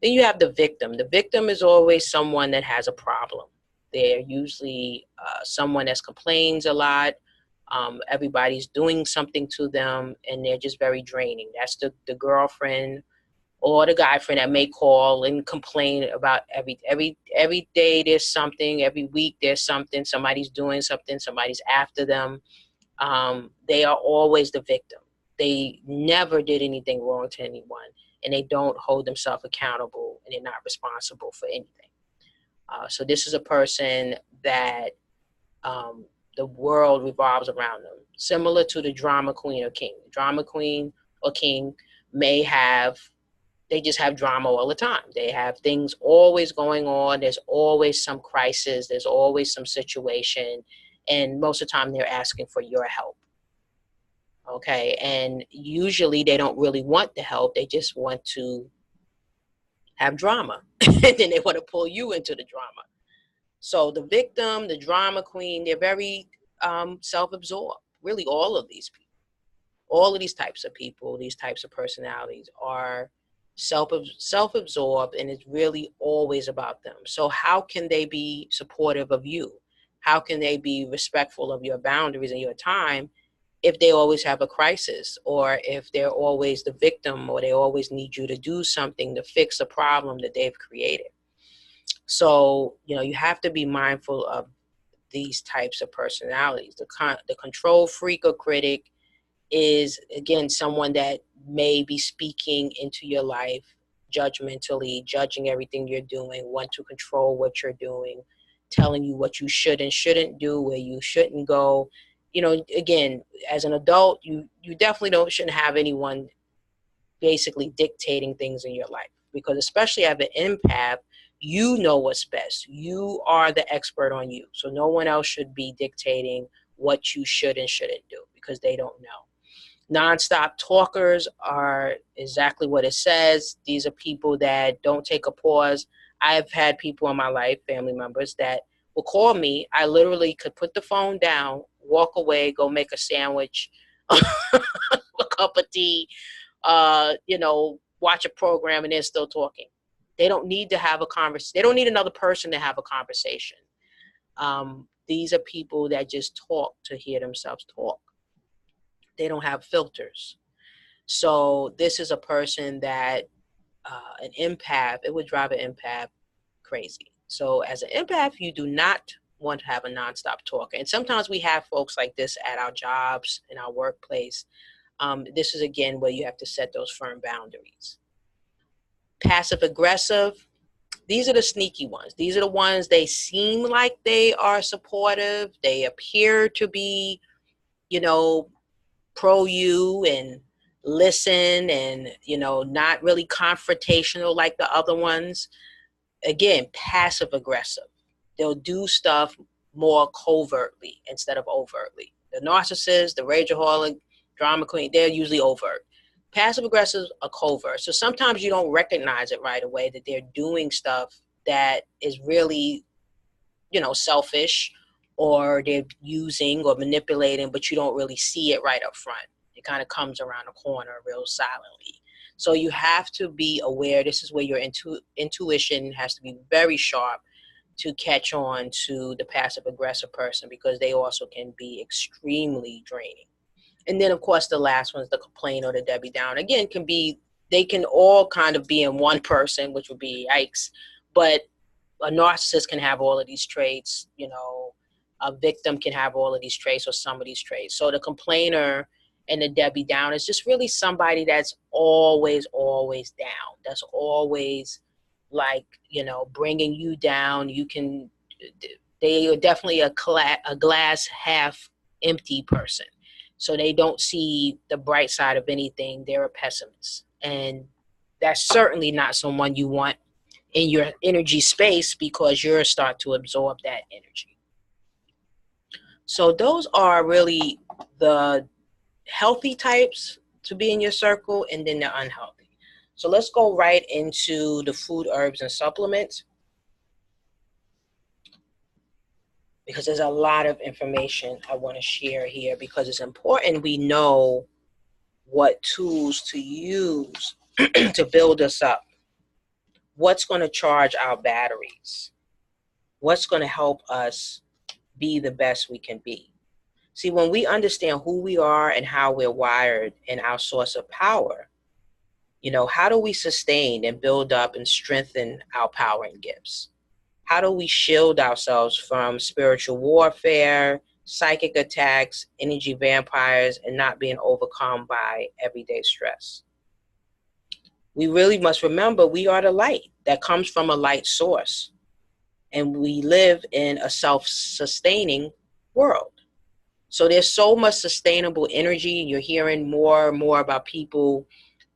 Then you have the victim. The victim is always someone that has a problem. They're usually someone that complains a lot. Everybody's doing something to them, and they're just very draining. That's the girlfriend or the guy friend that may call and complain about every day there's something, every week there's something, somebody's doing something, somebody's after them. They are always the victim. They never did anything wrong to anyone, and they don't hold themselves accountable, and they're not responsible for anything. So this is a person that the world revolves around them, similar to the drama queen or king. The drama queen or king they just have drama all the time. They have things always going on. There's always some crisis. There's always some situation. And most of the time they're asking for your help. Okay. And usually they don't really want the help. They just want to have drama. And then they want to pull you into the drama. So the victim, the drama queen, they're very self-absorbed. Really, all of these people. All of these types of people, these types of personalities are self-absorbed, and it's really always about them. So how can they be supportive of you? How can they be respectful of your boundaries and your time if they always have a crisis, or if they're always the victim, or they always need you to do something to fix a problem that they've created? So, you have to be mindful of these types of personalities. The control freak or critic is, again, someone that may be speaking into your life judgmentally, judging everything you're doing, want to control what you're doing, telling you what you should and shouldn't do, where you shouldn't go. Again, as an adult, you definitely shouldn't have anyone basically dictating things in your life, because especially as an empath, you know what's best. You are the expert on you. So no one else should be dictating what you should and shouldn't do, because they don't know. Nonstop talkers are exactly what it says. These are people that don't take a pause. I've had people in my life, family members, that will call me. I literally could put the phone down, walk away, go make a sandwich, a cup of tea, watch a program, and they're still talking. They don't need to have a conversation. They don't need another person to have a conversation. These are people that just talk to hear themselves talk. They don't have filters. So this is a person that an empath, it would drive an empath crazy. So as an empath, you do not want to have a nonstop talker. And sometimes we have folks like this at our jobs, in our workplace. This is, again, where you have to set those firm boundaries. Passive aggressive, these are the sneaky ones. These are the ones, they seem like they are supportive. They appear to be, pro you and listen and, not really confrontational like the other ones. Again, passive aggressive. They'll do stuff more covertly instead of overtly. The narcissist, the rageaholic, drama queen, they're usually overt. Passive aggressives are covert. So sometimes you don't recognize it right away that they're doing stuff that is really, selfish, or they're using or manipulating, but you don't really see it right up front. It kind of comes around the corner real silently. So you have to be aware. This is where your intuition has to be very sharp to catch on to the passive aggressive person, because they also can be extremely draining. And then, of course, the last one is the complainer or the Debbie Down. Again, they can all kind of be in one person, which would be yikes. But a narcissist can have all of these traits, a victim can have all of these traits or some of these traits. So the complainer and the Debbie Down is just really somebody that's always, always down. That's always like, you know, bringing you down. They are definitely a glass half empty person. So they don't see the bright side of anything. They're a pessimist. And that's certainly not someone you want in your energy space, because you'll start to absorb that energy. So those are really the healthy types to be in your circle, and then the unhealthy. So let's go right into the food, herbs, and supplements, because there's a lot of information I want to share here, because it's important we know what tools to use to build us up. What's going to charge our batteries? What's going to help us be the best we can be? See, when we understand who we are and how we're wired and our source of power, you know, how do we sustain and build up and strengthen our power and gifts? How do we shield ourselves from spiritual warfare, psychic attacks, energy vampires, and not being overcome by everyday stress? We really must remember we are the light that comes from a light source, and we live in a self-sustaining world. So there's so much sustainable energy. You're hearing more and more about people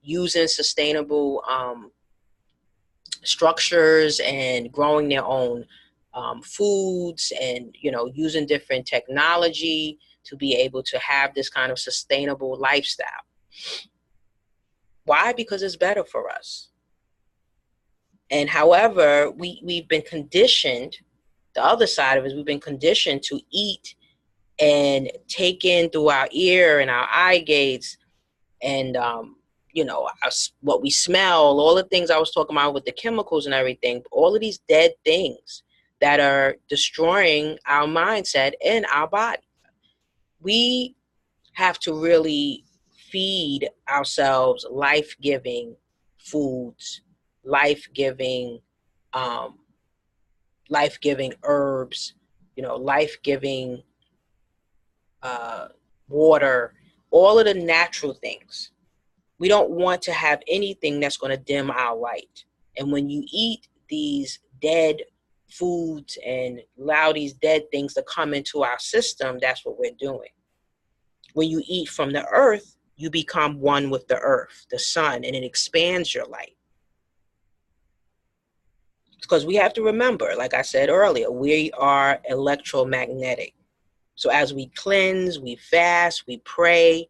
using sustainable structures and growing their own foods, and, you know, using different technology to be able to have this kind of sustainable lifestyle. Why? Because it's better for us. And however, we've been conditioned, the other side of it is we've been conditioned to eat and take in through our ear and our eye gates, and you know, what we smell, all the things I was talking about with the chemicals and everything, all of these dead things that are destroying our mindset and our body. We have to really feed ourselves life-giving foods, life-giving um, life-giving herbs, you know, life-giving water, all of the natural things. We don't want to have anything that's going to dim our light. And when you eat these dead foods and allow these dead things to come into our system, that's what we're doing. When you eat from the earth, you become one with the earth, the sun, and it expands your light. Because we have to remember, like I said earlier, we are electromagnetic. So as we cleanse, we fast, we pray,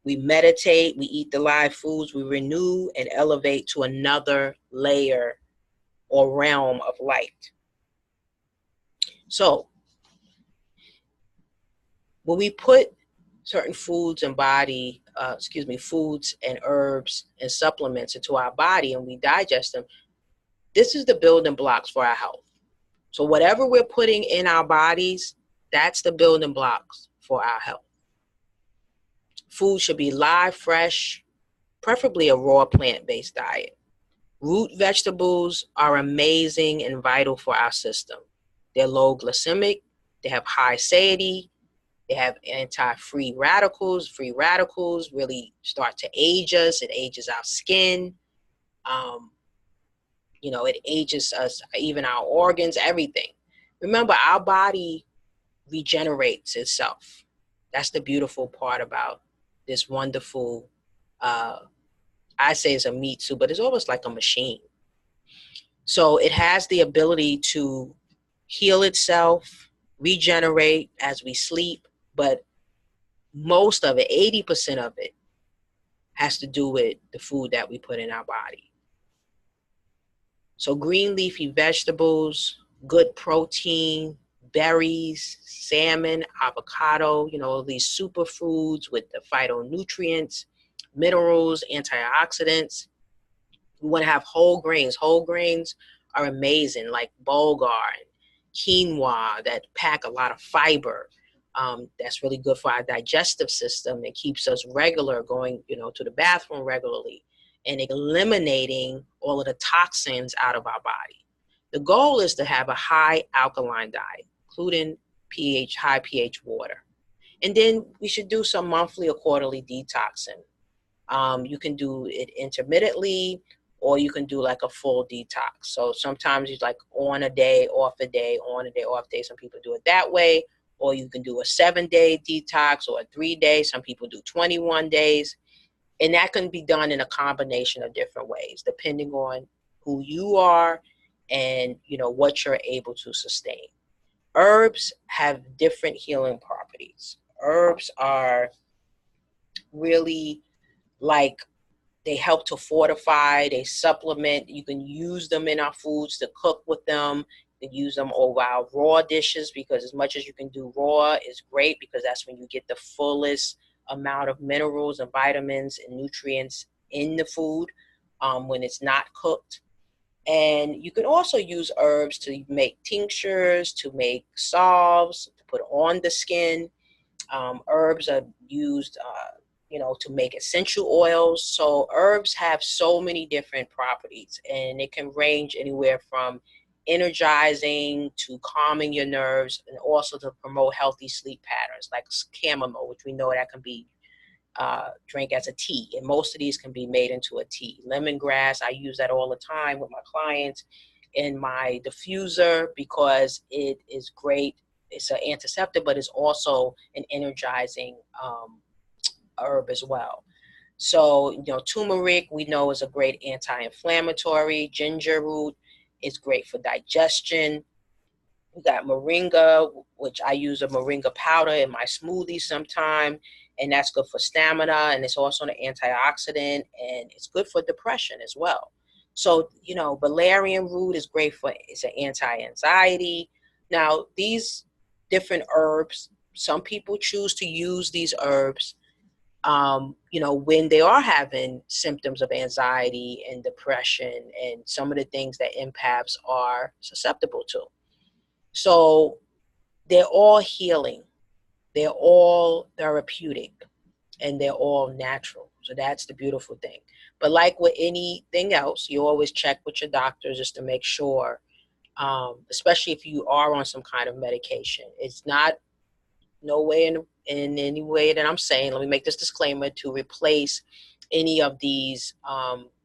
we meditate, we eat the live foods, we renew and elevate to another layer or realm of light. So when we put certain foods and foods and herbs and supplements into our body and we digest them, this is the building blocks for our health. So whatever we're putting in our bodies, that's the building blocks for our health. Food should be live, fresh, preferably a raw plant-based diet. Root vegetables are amazing and vital for our system. They're low glycemic, they have high satiety, they have anti-free radicals. Free radicals really start to age us. It ages our skin. You know, it ages us, even our organs, everything. Remember, our body regenerates itself. That's the beautiful part about this wonderful, I say it's a meat suit, but it's almost like a machine. So it has the ability to heal itself, regenerate as we sleep, but most of it, 80% of it, has to do with the food that we put in our body. So green leafy vegetables, good protein, berries, salmon, avocado, you know, these superfoods with the phytonutrients, minerals, antioxidants. We want to have whole grains. Whole grains are amazing, like bulgur and quinoa, that pack a lot of fiber. That's really good for our digestive system. It keeps us regular, going, you know, to the bathroom regularly, and eliminating all of the toxins out of our body. The goal is to have a high alkaline diet, including high pH water. And then we should do some monthly or quarterly detoxing. You can do it intermittently, or you can do like a full detox. So sometimes it's like on a day, off a day, on a day, off day. Some people do it that way, or you can do a 7-day detox or a 3-day. Some people do 21 days. And that can be done in a combination of different ways, depending on who you are and, what you're able to sustain. Herbs have different healing properties. Herbs are really like, they help to fortify, they supplement. You can use them in our foods to cook with them. You can use them over our raw dishes, because as much as you can do raw is great, because that's when you get the fullest amount of minerals and vitamins and nutrients in the food, when it's not cooked. And you can also use herbs to make tinctures, to make salves, to put on the skin. Herbs are used, to make essential oils. So herbs have so many different properties, and it can range anywhere from energizing to calming your nerves, and also to promote healthy sleep patterns, like chamomile, which we know that can be drink as a tea, and most of these can be made into a tea. Lemongrass, I use that all the time with my clients in my diffuser, because it is great. It's an antiseptic, but it's also an energizing herb as well. So, turmeric, we know, is a great anti-inflammatory. Ginger root is great for digestion. We got moringa, which I use a moringa powder in my smoothies sometime, and that's good for stamina, and it's also an antioxidant, and it's good for depression as well. So, valerian root is great for, it's an anti-anxiety. Now, these different herbs, some people choose to use these herbs, when they are having symptoms of anxiety and depression, and some of the things that empaths are susceptible to. So they're all healing, they're all therapeutic, and they're all natural. So that's the beautiful thing. But like with anything else, you always check with your doctor just to make sure, especially if you are on some kind of medication. It's not, no way in any way that I'm saying, let me make this disclaimer, to replace any of these,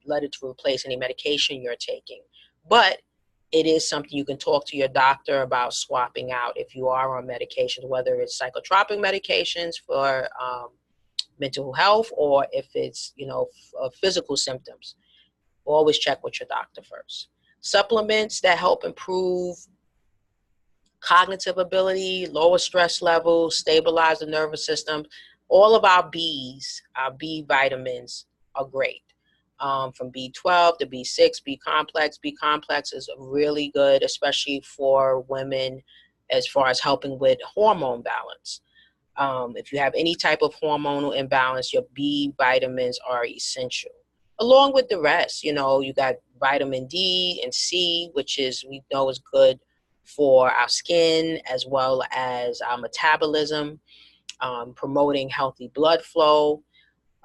let it to replace any medication you're taking. But it is something you can talk to your doctor about swapping out if you are on medications, whether it's psychotropic medications for mental health, or if it's, physical symptoms. Always check with your doctor first. Supplements that help improve cognitive ability, lower stress levels, stabilize the nervous system. All of our Bs, our B vitamins, are great. From B12 to B6, B complex. B complex is really good, especially for women, as far as helping with hormone balance. If you have any type of hormonal imbalance, your B vitamins are essential. Along with the rest, you got vitamin D and C, which is, we know, is good for our skin as well as our metabolism, promoting healthy blood flow.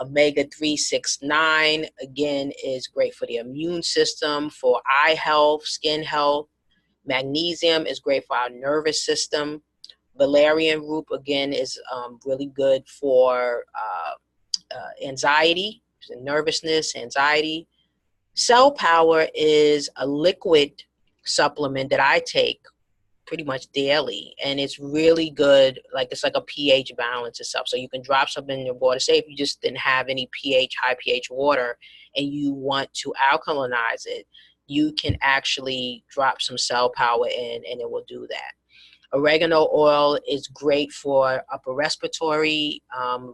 Omega-3, 6, 9, again, is great for the immune system, for eye health, skin health. Magnesium is great for our nervous system. Valerian root, again, is really good for anxiety, nervousness, anxiety. Cell Power is a liquid supplement that I take pretty much daily, and it's really good. Like, it's like a pH balance itself. So you can drop something in your water. Say if you just didn't have any high pH water, and you want to alkalinize it, you can actually drop some Cell Power in, and it will do that. Oregano oil is great for upper respiratory,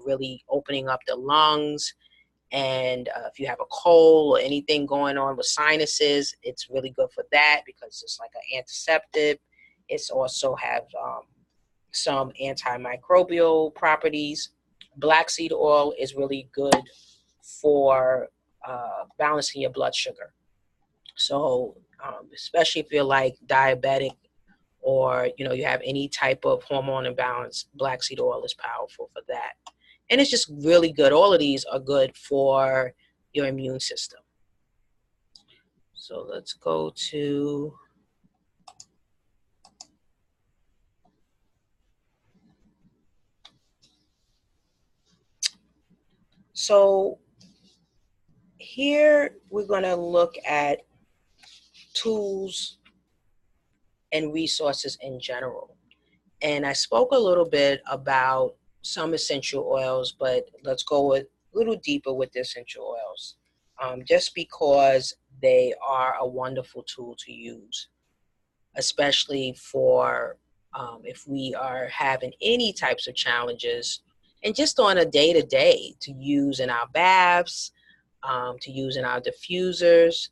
really opening up the lungs. And if you have a cold or anything going on with sinuses, it's really good for that, because it's like an antiseptic. It's also have some antimicrobial properties. Black seed oil is really good for balancing your blood sugar. So especially if you're like diabetic, or you have any type of hormone imbalance, black seed oil is powerful for that. And it's just really good. All of these are good for your immune system. So let's go to, so here we're going to look at tools and resources in general. And I spoke a little bit about some essential oils, but let's go a little deeper with the essential oils, just because they are a wonderful tool to use, especially for if we are having any types of challenges, and just on a day-to-day to use in our baths, to use in our diffusers,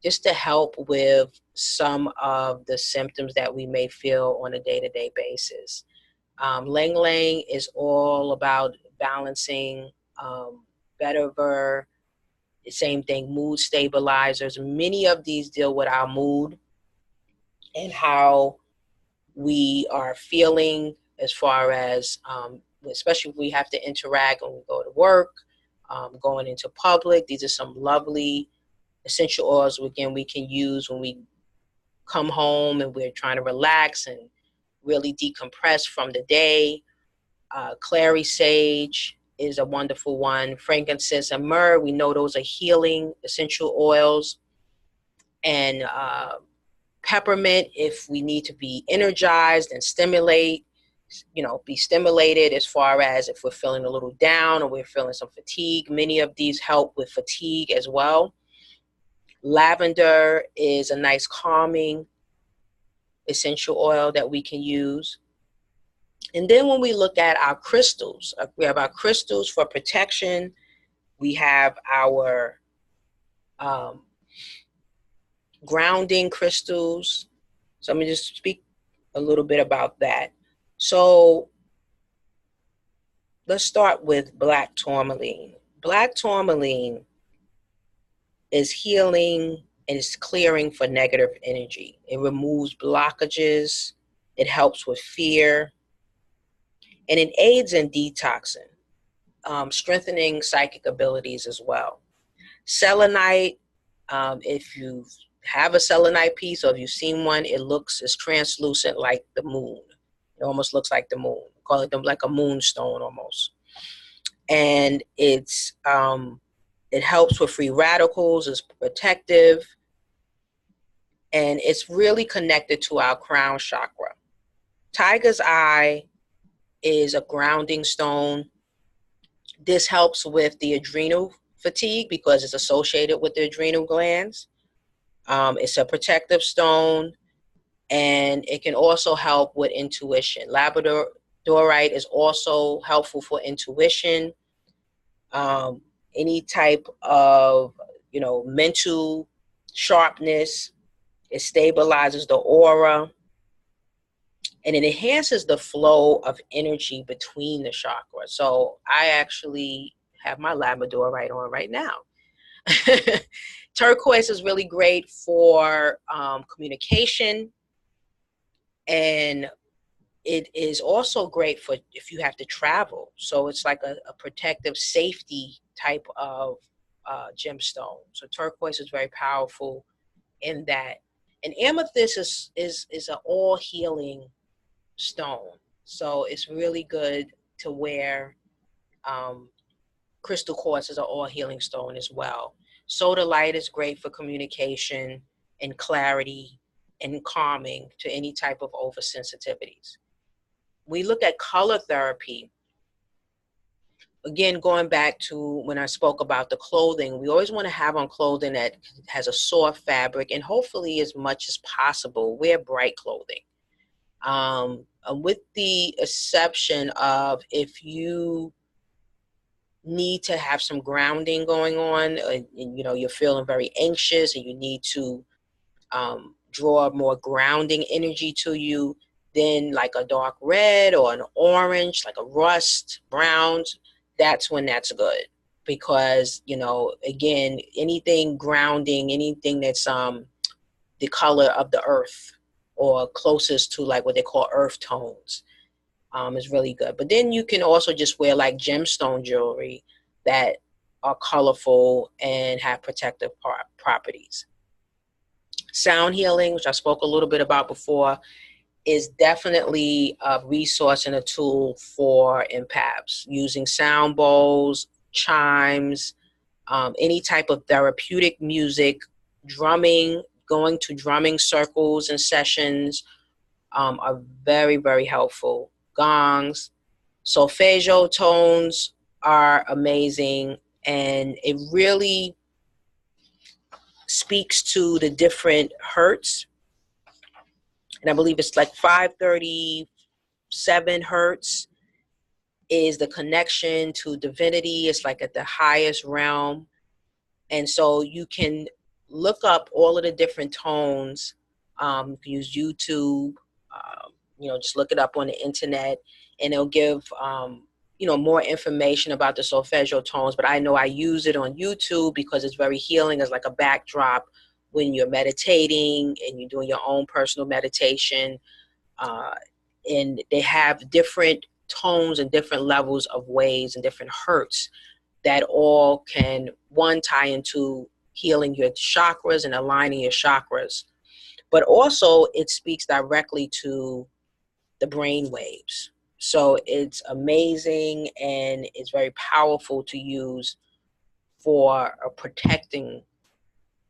just to help with some of the symptoms that we may feel on a day-to-day basis. Lang Lang is all about balancing, vetiver, same thing, mood stabilizers. Many of these deal with our mood and how we are feeling, as far as, especially if we have to interact when we go to work, going into public. These are some lovely essential oils, again, we can use when we come home and we're trying to relax and really decompress from the day. Clary sage is a wonderful one. Frankincense and myrrh, we know those are healing essential oils. And peppermint, if we need to be energized and stimulate, be stimulated, as far as if we're feeling a little down or we're feeling some fatigue. Many of these help with fatigue as well. Lavender is a nice calming essential oil that we can use. And then when we look at our crystals, we have our crystals for protection. We have our grounding crystals. So let me just speak a little bit about that. So let's start with black tourmaline. Black tourmaline is healing and is clearing for negative energy. It removes blockages. It helps with fear. And it aids in detoxing, strengthening psychic abilities as well. Selenite, if you have a selenite piece or if you've seen one, it's translucent like the moon. It almost looks like the moon. Call it like a moonstone almost. And it helps with free radicals, it's protective, and it's really connected to our crown chakra. Tiger's eye is a grounding stone. This helps with the adrenal fatigue because it's associated with the adrenal glands. It's a protective stone, and it can also help with intuition. Labradorite is also helpful for intuition. Any type of, mental sharpness. It stabilizes the aura, and it enhances the flow of energy between the chakras. So I actually have my labradorite on right now. Turquoise is really great for communication, and it is also great for if you have to travel. So it's like a protective safety type of gemstone. So turquoise is very powerful in that. And amethyst is an all healing stone. So it's really good to wear. Crystal quartz is an all healing stone as well. Sodalite is great for communication and clarity and calming to any type of oversensitivities. We look at color therapy. Again, going back to when I spoke about the clothing, we always want to have on clothing that has a soft fabric, and hopefully as much as possible, wear bright clothing. With the exception of if you need to have some grounding going on, and you're feeling very anxious and you need to draw more grounding energy to you, then like a dark red or an orange, like a rust brown, that's when that's good. Because, again, anything grounding, anything that's the color of the earth or closest to like what they call earth tones, is really good. But then you can also just wear like gemstone jewelry that are colorful and have protective properties. Sound healing, which I spoke a little bit about before, is definitely a resource and a tool for empaths, using sound bowls, chimes, any type of therapeutic music, drumming, going to drumming circles and sessions are very, very helpful. Gongs, solfeggio tones are amazing, and it really speaks to the different hertz. And I believe it's like 537 hertz is the connection to divinity. It's like at the highest realm. And so you can look up all of the different tones. You can use YouTube, just look it up on the internet, and it'll give, more information about the solfeggio tones. But I know I use it on YouTube because it's very healing as like a backdrop when you're meditating and you're doing your own personal meditation. And they have different tones and different levels of waves and different hertz that all can, one, tie into healing your chakras and aligning your chakras, but also it speaks directly to the brain waves. So it's amazing, and it's very powerful to use for protecting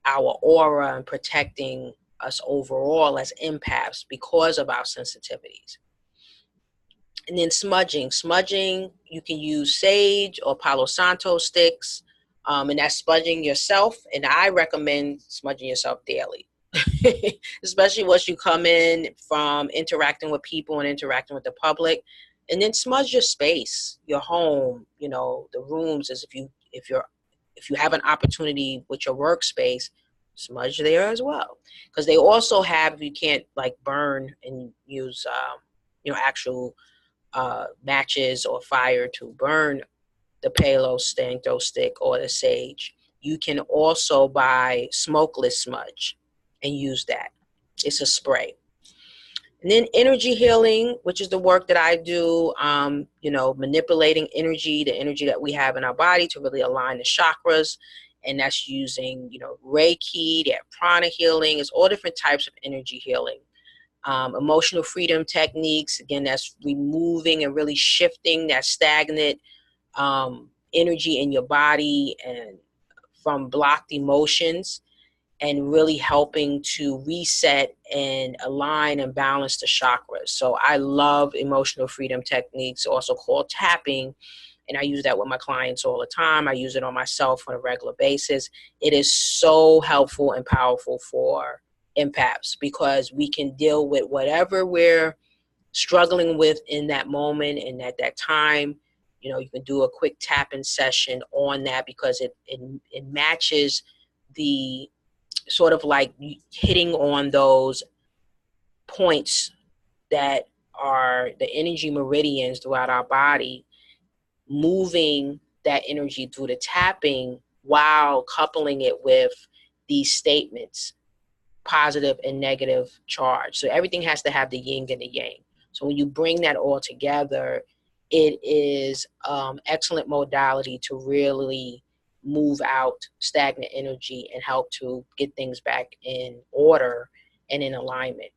our aura and protecting us overall as empaths because of our sensitivities. And then smudging, you can use sage or Palo Santo sticks, and that's smudging yourself. And I recommend smudging yourself daily, especially once you come in from interacting with people and interacting with the public. And then smudge your space, your home, the rooms. As if you have an opportunity with your workspace, smudge there as well, because they also have, if you can't like burn and use actual matches or fire to burn the Palo Santo stick or the sage, you can also buy smokeless smudge and use that. It's a spray. And then energy healing, which is the work that I do, manipulating energy, the energy that we have in our body to really align the chakras. And that's using, Reiki, they have prana healing. It's all different types of energy healing. Emotional freedom techniques, again, that's removing and really shifting that stagnant energy in your body and from blocked emotions, and really helping to reset and align and balance the chakras. So I love emotional freedom techniques, also called tapping, and I use that with my clients all the time. I use it on myself on a regular basis. It is so helpful and powerful for empaths because we can deal with whatever we're struggling with in that moment and at that time. You can do a quick tapping session on that because it matches the sort of like hitting on those points that are the energy meridians throughout our body, moving that energy through the tapping while coupling it with these statements, positive and negative charge. So everything has to have the yin and the yang. So when you bring that all together, it is excellent modality to really move out stagnant energy and help to get things back in order and in alignment.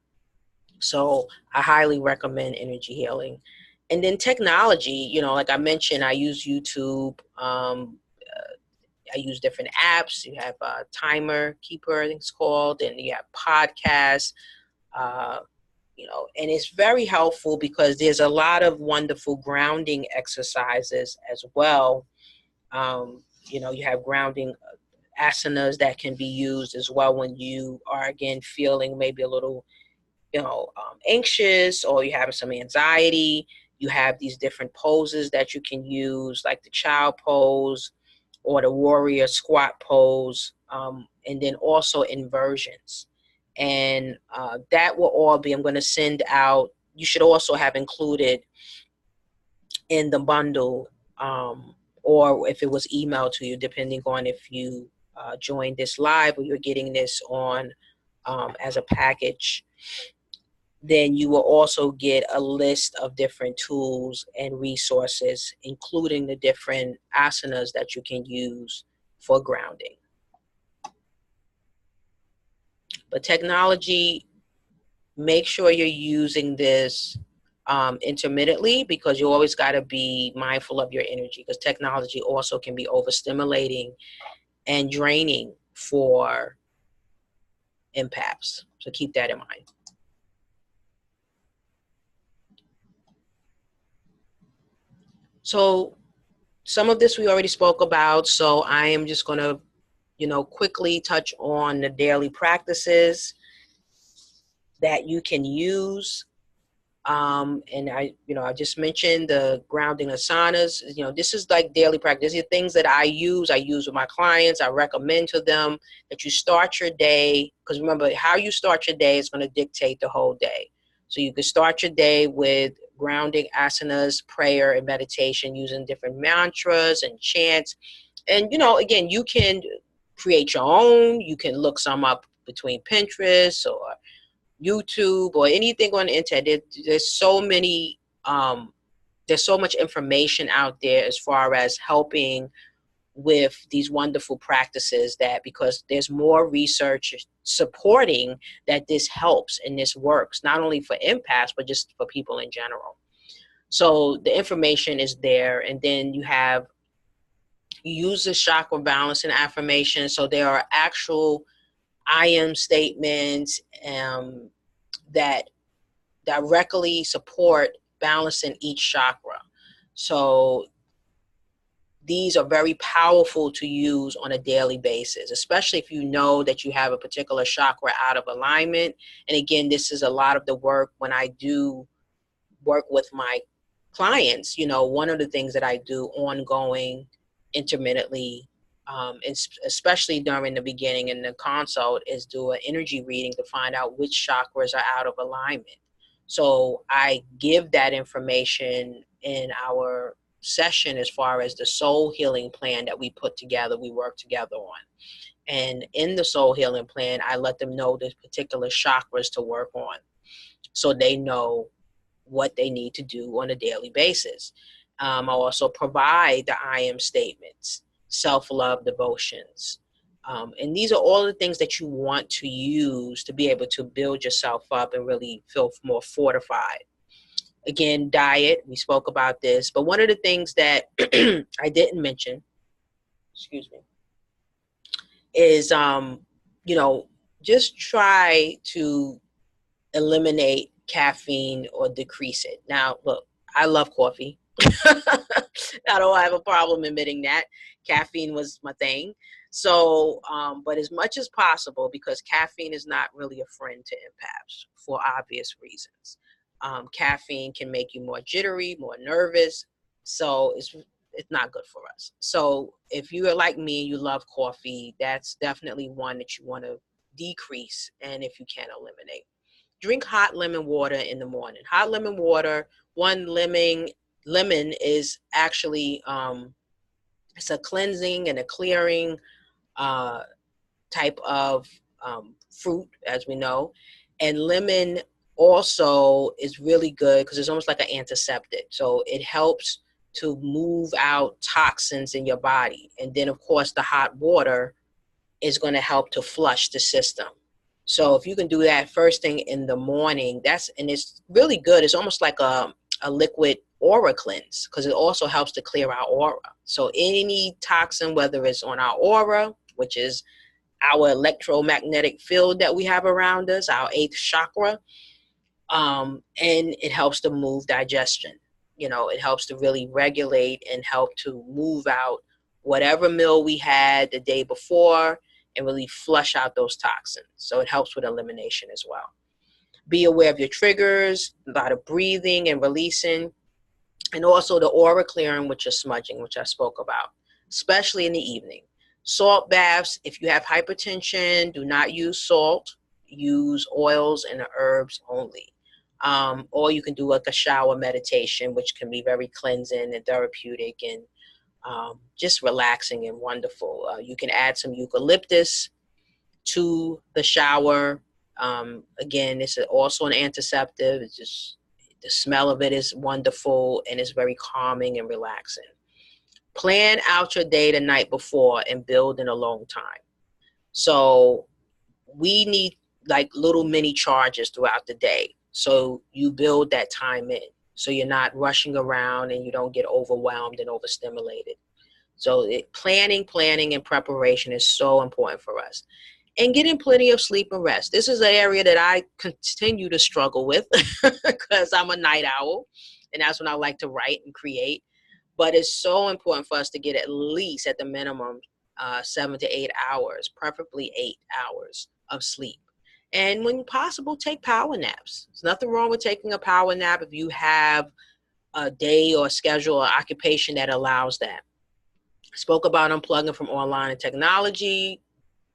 So I highly recommend energy healing. And then technology, like I mentioned, I use YouTube. I use different apps. You have a timer keeper, I think it's called, and you have podcasts, uh, and it's very helpful because there's a lot of wonderful grounding exercises as well. You have grounding asanas that can be used as well when you are, again, feeling maybe a little, anxious, or you have some anxiety. You have these different poses that you can use, like the child pose or the warrior squat pose, and then also inversions. And that will all be, I'm going to send out, you should also have included in the bundle, or if it was emailed to you, depending on if you joined this live or you're getting this on as a package, then you will also get a list of different tools and resources, including the different asanas that you can use for grounding. But technology, make sure you're using this intermittently, because you always got to be mindful of your energy, because technology also can be overstimulating and draining for empaths. So keep that in mind. So some of this we already spoke about, so I am just going to, quickly touch on the daily practices that you can use. And I just mentioned the grounding asanas. This is like daily practice. These are things that I use with my clients. I recommend to them that you start your day, because remember, how you start your day is going to dictate the whole day. So you can start your day with grounding asanas, prayer, and meditation, using different mantras and chants. And, again, you can create your own. You can look some up between Pinterest or YouTube or anything on the internet. There's so many, there's so much information out there as far as helping with these wonderful practices, that because there's more research supporting that this helps and this works, not only for empaths, but just for people in general. So the information is there. And then you use the chakra balance and affirmation. So there are actual I am statements that directly support balancing each chakra. So these are very powerful to use on a daily basis, especially if you know that you have a particular chakra out of alignment. And again, this is a lot of the work when I do work with my clients. One of the things that I do ongoing, intermittently, especially during the beginning in the consult, is do an energy reading to find out which chakras are out of alignment. So I give that information in our session as far as the soul healing plan that we put together, we work together on. And in the soul healing plan, I let them know the particular chakras to work on, so they know what they need to do on a daily basis. I also provide the I am statements, self-love devotions. And these are all the things that you want to use to be able to build yourself up and really feel more fortified. Again, diet, we spoke about this, but one of the things that I didn't mention, excuse me, is, just try to eliminate caffeine or decrease it. Now, look, I love coffee. I don't have a problem admitting that. Caffeine was my thing. So, but as much as possible, because caffeine is not really a friend to empaths for obvious reasons. Caffeine can make you more jittery, more nervous. So it's not good for us. So if you are like me and you love coffee, that's definitely one that you want to decrease, and if you can, eliminate. Drink hot lemon water in the morning. Hot lemon water, one lemon is actually, it's a cleansing and a clearing type of fruit, as we know. And lemon also is really good because it's almost like an antiseptic. So it helps to move out toxins in your body. And then, of course, the hot water is going to help to flush the system. So if you can do that first thing in the morning, and it's really good. It's almost like a liquid aura cleanse, because it also helps to clear our aura. So any toxin, whether it's on our aura, which is our electromagnetic field that we have around us, our 8th chakra, and it helps to move digestion. It helps to really regulate and help to move out whatever meal we had the day before and really flush out those toxins. So it helps with elimination as well. Be aware of your triggers, a lot of breathing and releasing, and also the aura clearing with your smudging, which I spoke about, especially in the evening. Salt baths, if you have hypertension, do not use salt. Use oils and the herbs only. Or you can do like a shower meditation, which can be very cleansing and therapeutic and just relaxing and wonderful. You can add some eucalyptus to the shower. Again, it's also an antiseptic. It's just, the smell of it is wonderful and it's very calming and relaxing. Plan out your day the night before and build in alone time. So we need like little mini charges throughout the day. So you build that time in. So you're not rushing around and you don't get overwhelmed and overstimulated. So planning, and preparation is so important for us. And getting plenty of sleep and rest. This is an area that I continue to struggle with because I'm a night owl, and that's when I like to write and create. But it's so important for us to get at least, at the minimum, 7 to 8 hours, preferably 8 hours of sleep. And when possible, take power naps. There's nothing wrong with taking a power nap if you have a day or schedule or occupation that allows that. I spoke about unplugging from online and technology,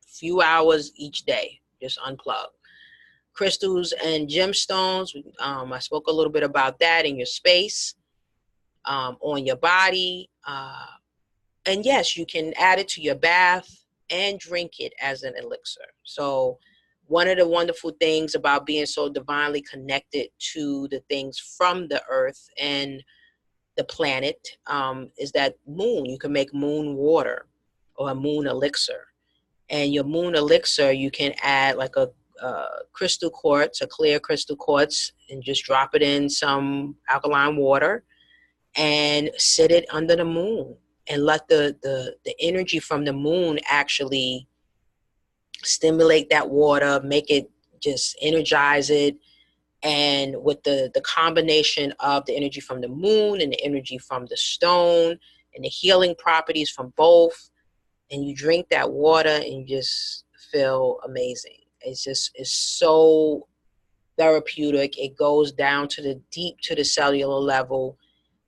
few hours each day, just unplug. Crystals and gemstones, I spoke a little bit about that in your space, on your body. And yes, you can add it to your bath and drink it as an elixir. So one of the wonderful things about being so divinely connected to the things from the earth and the planet, is that moon. You can make moon water or a moon elixir. And your moon elixir, you can add like a crystal quartz, a clear crystal quartz, and just drop it in some alkaline water and sit it under the moon and let the energy from the moon actually stimulate that water, make it, just energize it. And with the combination of the energy from the moon and the energy from the stone and the healing properties from both, and you drink that water and you just feel amazing. It's so therapeutic. It goes down to the deep, to the cellular level.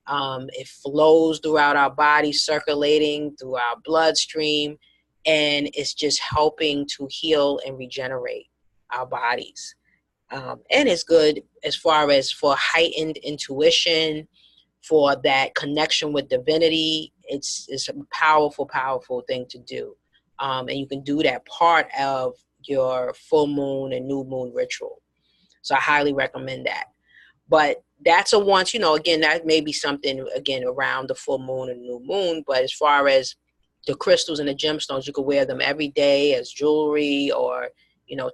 It flows throughout our body, circulating through our bloodstream, and it's just helping to heal and regenerate our bodies. And it's good as far as for heightened intuition, for that connection with divinity. It's a powerful, powerful thing to do. And you can do that part of your full moon and new moon ritual. So I highly recommend that. But that's a once, again, that may be something, again, around the full moon and new moon. But as far as the crystals and the gemstones, you could wear them every day as jewelry or,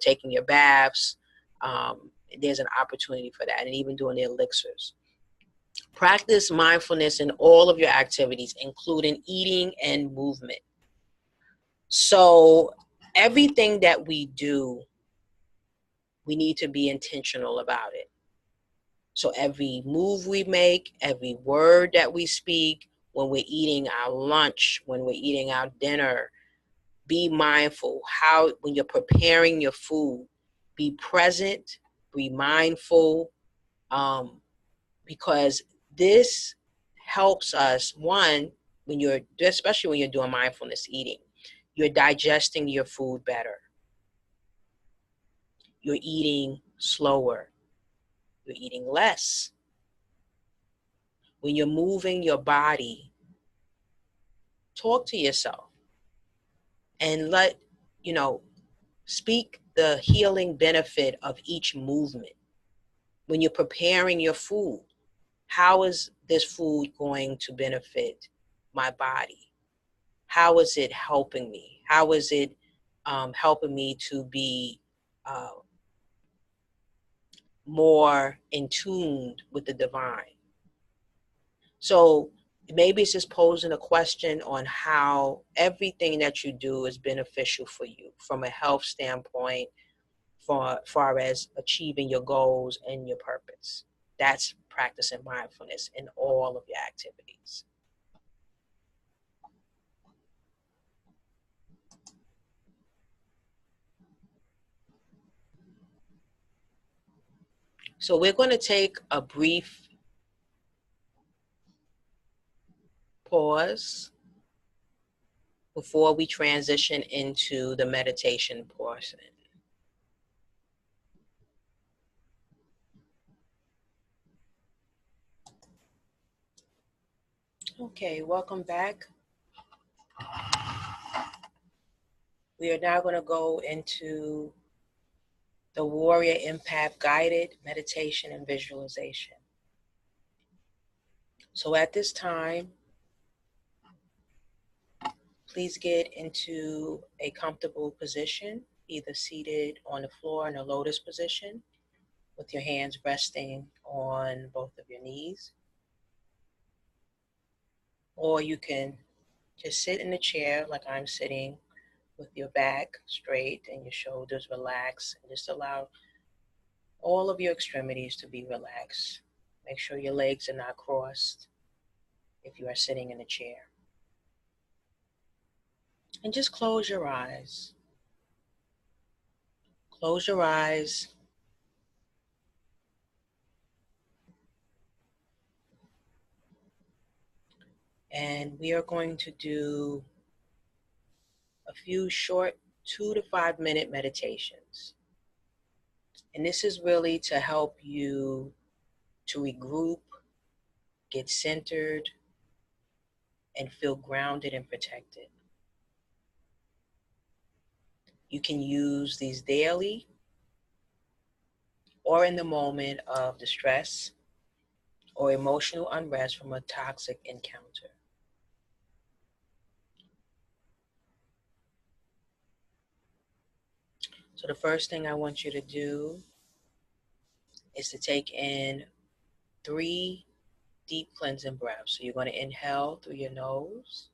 taking your baths. There's an opportunity for that, and even doing the elixirs. Practice mindfulness in all of your activities, including eating and movement. So everything that we do, we need to be intentional about it. So every move we make, every word that we speak, when we're eating our lunch, when we're eating our dinner, be mindful. How, when you're preparing your food, be present, be mindful, because this helps us, one, especially when you're doing mindfulness eating, you're digesting your food better. You're eating slower. You're eating less. When you're moving your body, talk to yourself and speak the healing benefit of each movement. When you're preparing your food, how is this food going to benefit my body? How is it helping me? How is it helping me to be more in tune with the divine? So maybe it's just posing a question on how everything that you do is beneficial for you from a health standpoint, for far as achieving your goals and your purpose. That's practicing mindfulness in all of your activities. So we're going to take a brief pause before we transition into the meditation portion. Okay, welcome back. We are now going to go into the Warrior Empath Guided Meditation and Visualization. So at this time, please get into a comfortable position, either seated on the floor in a lotus position with your hands resting on both of your knees. Or you can just sit in a chair like I'm sitting with your back straight and your shoulders relaxed, and just allow all of your extremities to be relaxed. Make sure your legs are not crossed if you are sitting in a chair. And just close your eyes. Close your eyes. And we are going to do a few short 2 to 5 minute meditations. And this is really to help you to regroup, get centered, and feel grounded and protected. You can use these daily or in the moment of distress or emotional unrest from a toxic encounter. So the first thing I want you to do is to take in 3 deep cleansing breaths. So you're going to inhale through your nose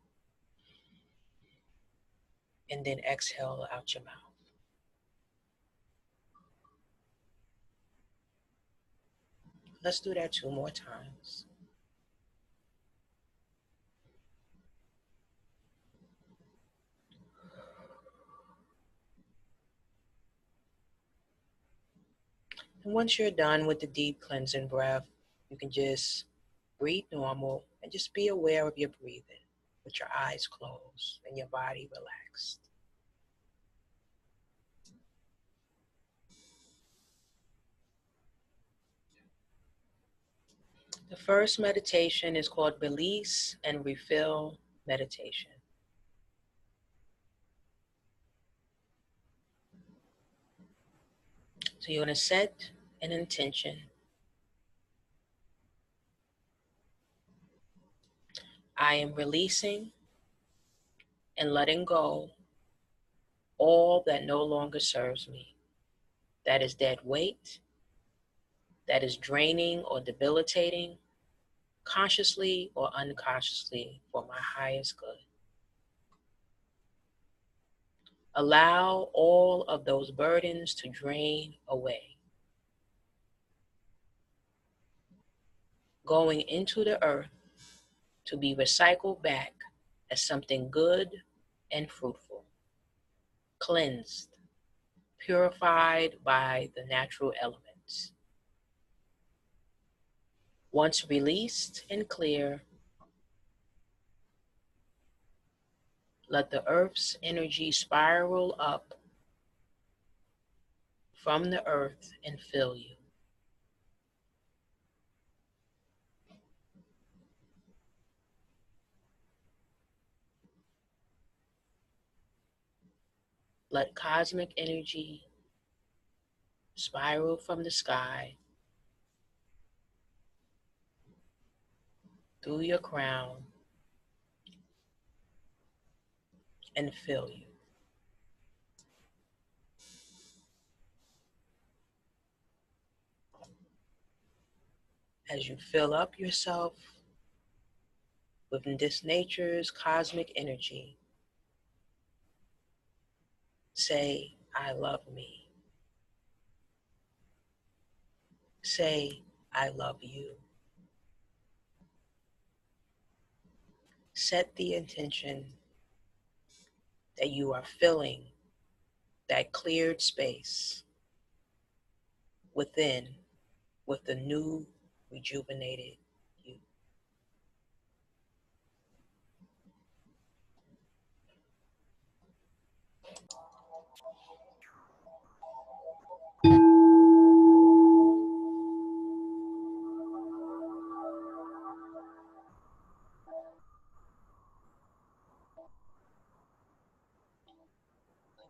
and then exhale out your mouth. Let's do that 2 more times. And once you're done with the deep cleansing breath, you can just breathe normal and just be aware of your breathing with your eyes closed and your body relaxed. The first meditation is called Release and Refill Meditation. So you're going to set an intention. I am releasing and letting go all that no longer serves me. That is dead weight, that is draining or debilitating, consciously or unconsciously, for my highest good. Allow all of those burdens to drain away, going into the earth to be recycled back as something good and fruitful, cleansed, purified by the natural elements. Once released and clear, let the earth's energy spiral up from the earth and fill you. Let cosmic energy spiral from the sky through your crown and fill you. As you fill up yourself with this nature's cosmic energy, say, I love me. Say, I love you. Set the intention that you are filling that cleared space within with the new, rejuvenated you.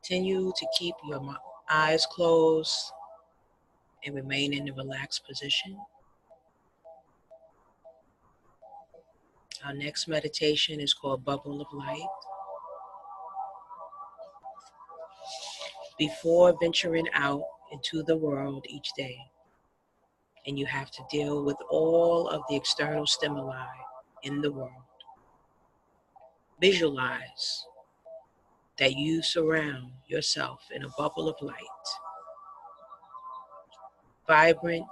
Continue to keep your eyes closed and remain in a relaxed position. Our next meditation is called Bubble of Light. Before venturing out into the world each day, and you have to deal with all of the external stimuli in the world. Visualize that you surround yourself in a bubble of light, vibrant,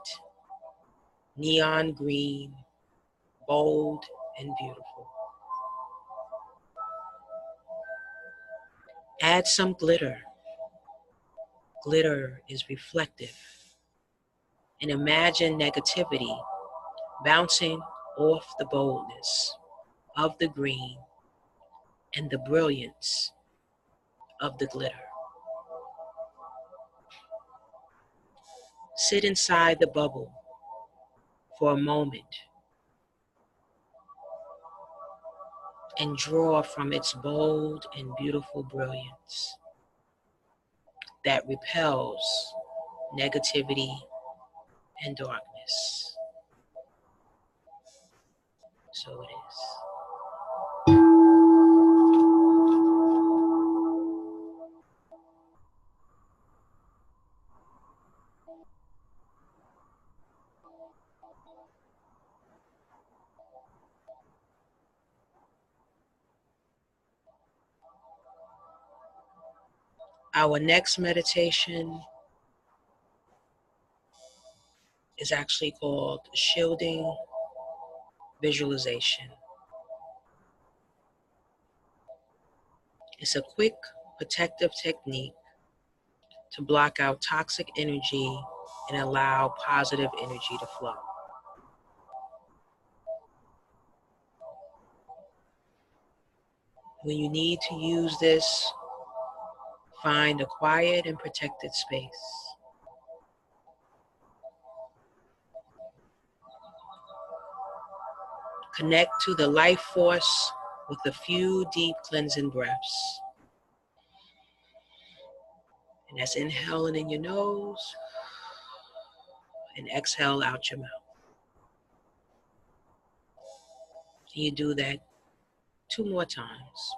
neon green, bold, and beautiful. Add some glitter. Glitter is reflective. And imagine negativity bouncing off the boldness of the green and the brilliance of the glitter. Sit inside the bubble for a moment and draw from its bold and beautiful brilliance that repels negativity and darkness. So it is. Our next meditation is actually called shielding visualization. It's a quick protective technique to block out toxic energy and allow positive energy to flow. When you need to use this, find a quiet and protected space. Connect to the life force with a few deep cleansing breaths. And that's inhaling in your nose and exhale out your mouth. And you do that 2 more times.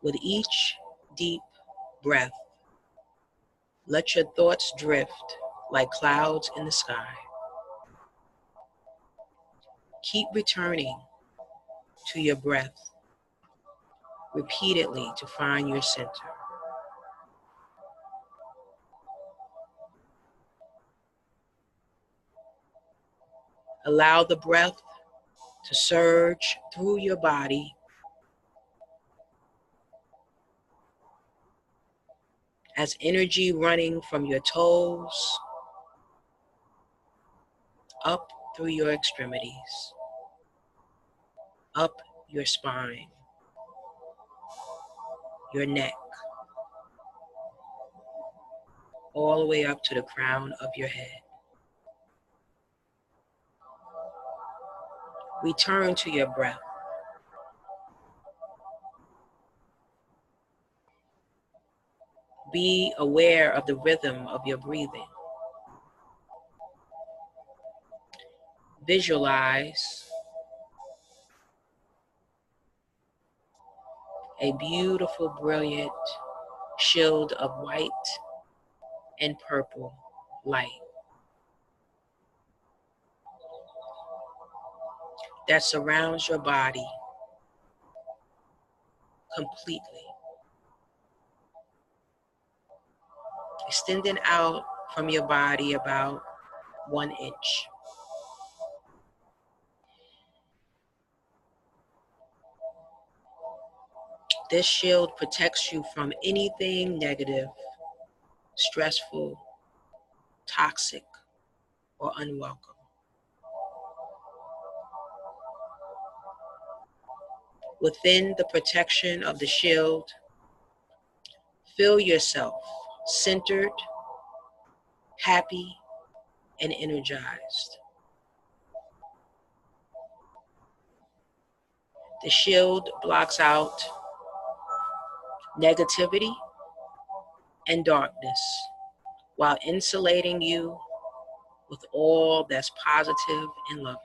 With each deep breath, let your thoughts drift like clouds in the sky. Keep returning to your breath repeatedly to find your center. Allow the breath to surge through your body as energy running from your toes up through your extremities, up your spine, your neck, all the way up to the crown of your head. Return to your breath. Be aware of the rhythm of your breathing. Visualize a beautiful, brilliant shield of white and purple light that surrounds your body completely, extending out from your body about 1 inch. This shield protects you from anything negative, stressful, toxic, or unwelcome. Within the protection of the shield, feel yourself centered, happy, and energized. The shield blocks out negativity and darkness while insulating you with all that's positive and loving.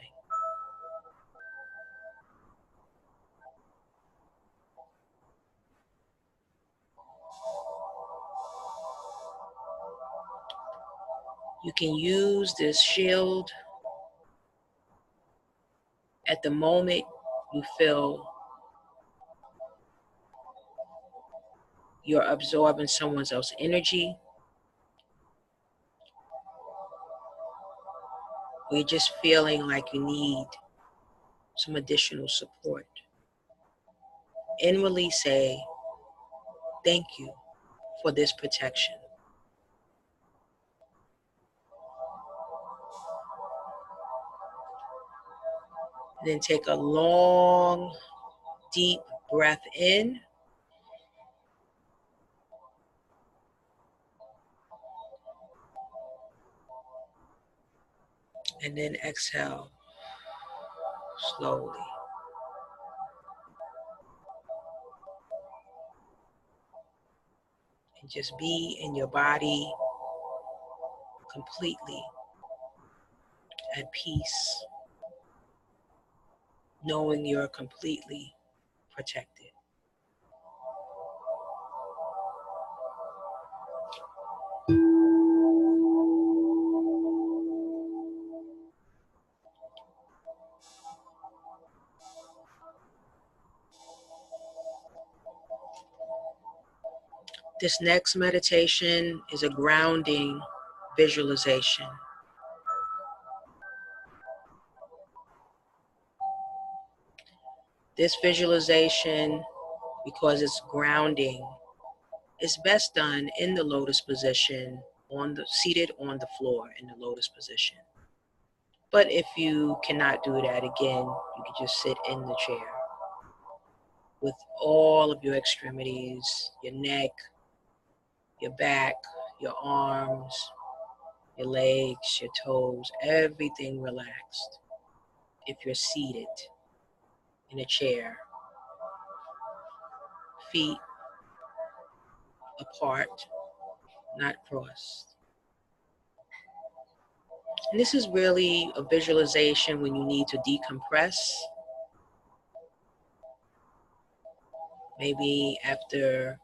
You can use this shield at the moment you feel you're absorbing someone else's energy, or you're just feeling like you need some additional support. Inwardly say, thank you for this protection. And then take a long, deep breath in. And then exhale slowly. And just be in your body completely at peace, knowing you're completely protected. This next meditation is a grounding visualization. This visualization, because it's grounding, is best done in the lotus position, seated on the floor in the lotus position. But if you cannot do that, again, you can just sit in the chair with all of your extremities, your neck, your back, your arms, your legs, your toes, everything relaxed. If you're seated in a chair, feet apart, not crossed. And this is really a visualization when you need to decompress. Maybe after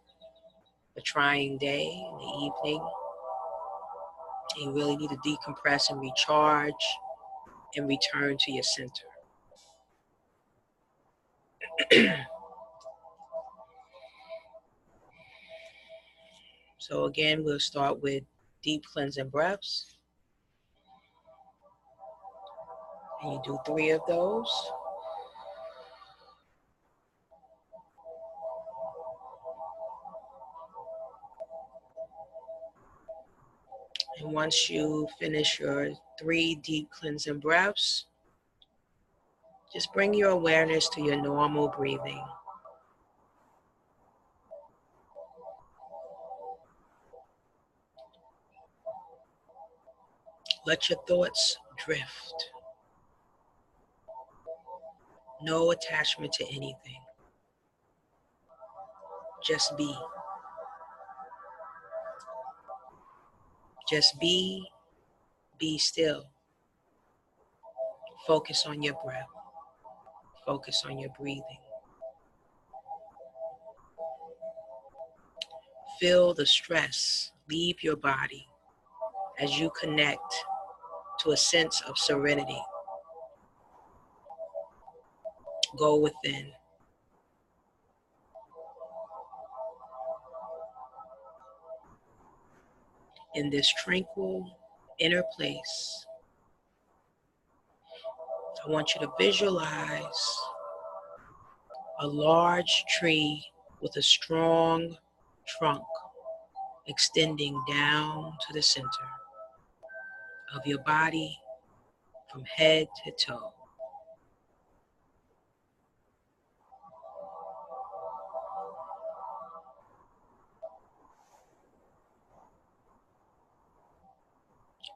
a trying day in the evening, you really need to decompress and recharge and return to your center. So again, we'll start with deep cleansing breaths. And you do 3 of those. And once you finish your 3 deep cleansing breaths, just bring your awareness to your normal breathing. Let your thoughts drift. No attachment to anything. Just be. Just be still. Focus on your breath. Focus on your breathing. Feel the stress leave your body as you connect to a sense of serenity. Go within. In this tranquil inner place, I want you to visualize a large tree with a strong trunk extending down to the center of your body from head to toe.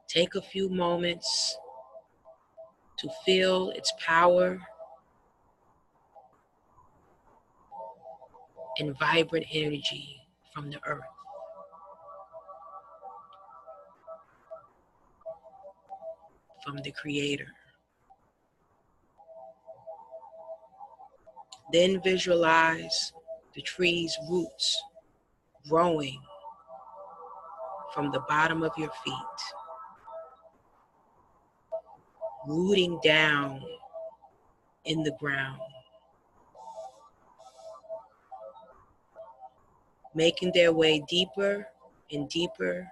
Take a few moments to feel its power and vibrant energy from the earth, from the Creator. Then visualize the tree's roots growing from the bottom of your feet rooting down in the ground, making their way deeper and deeper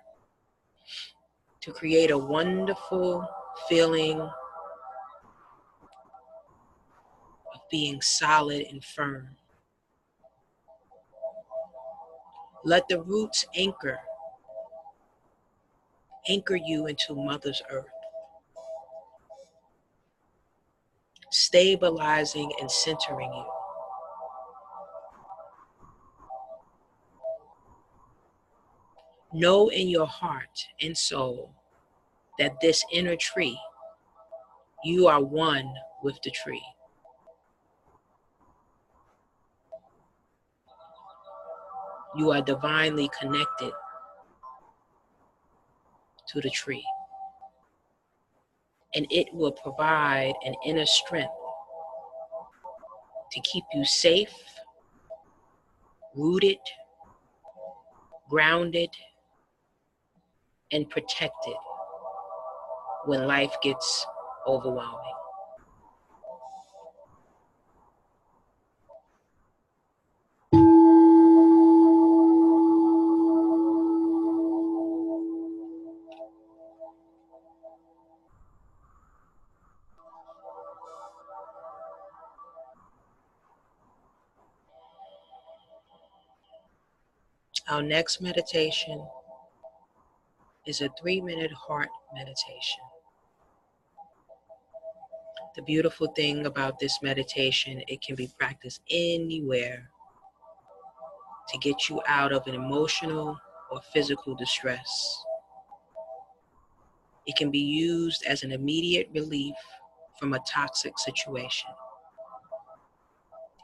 to create a wonderful feeling of being solid and firm. Let the roots anchor you into Mother's Earth, stabilizing and centering you. Know in your heart and soul that this inner tree, you are one with the tree. You are divinely connected to the tree. And it will provide an inner strength to keep you safe, rooted, grounded, and protected when life gets overwhelming. Our next meditation is a 3-minute heart meditation. The beautiful thing about this meditation, it can be practiced anywhere to get you out of an emotional or physical distress. It can be used as an immediate relief from a toxic situation.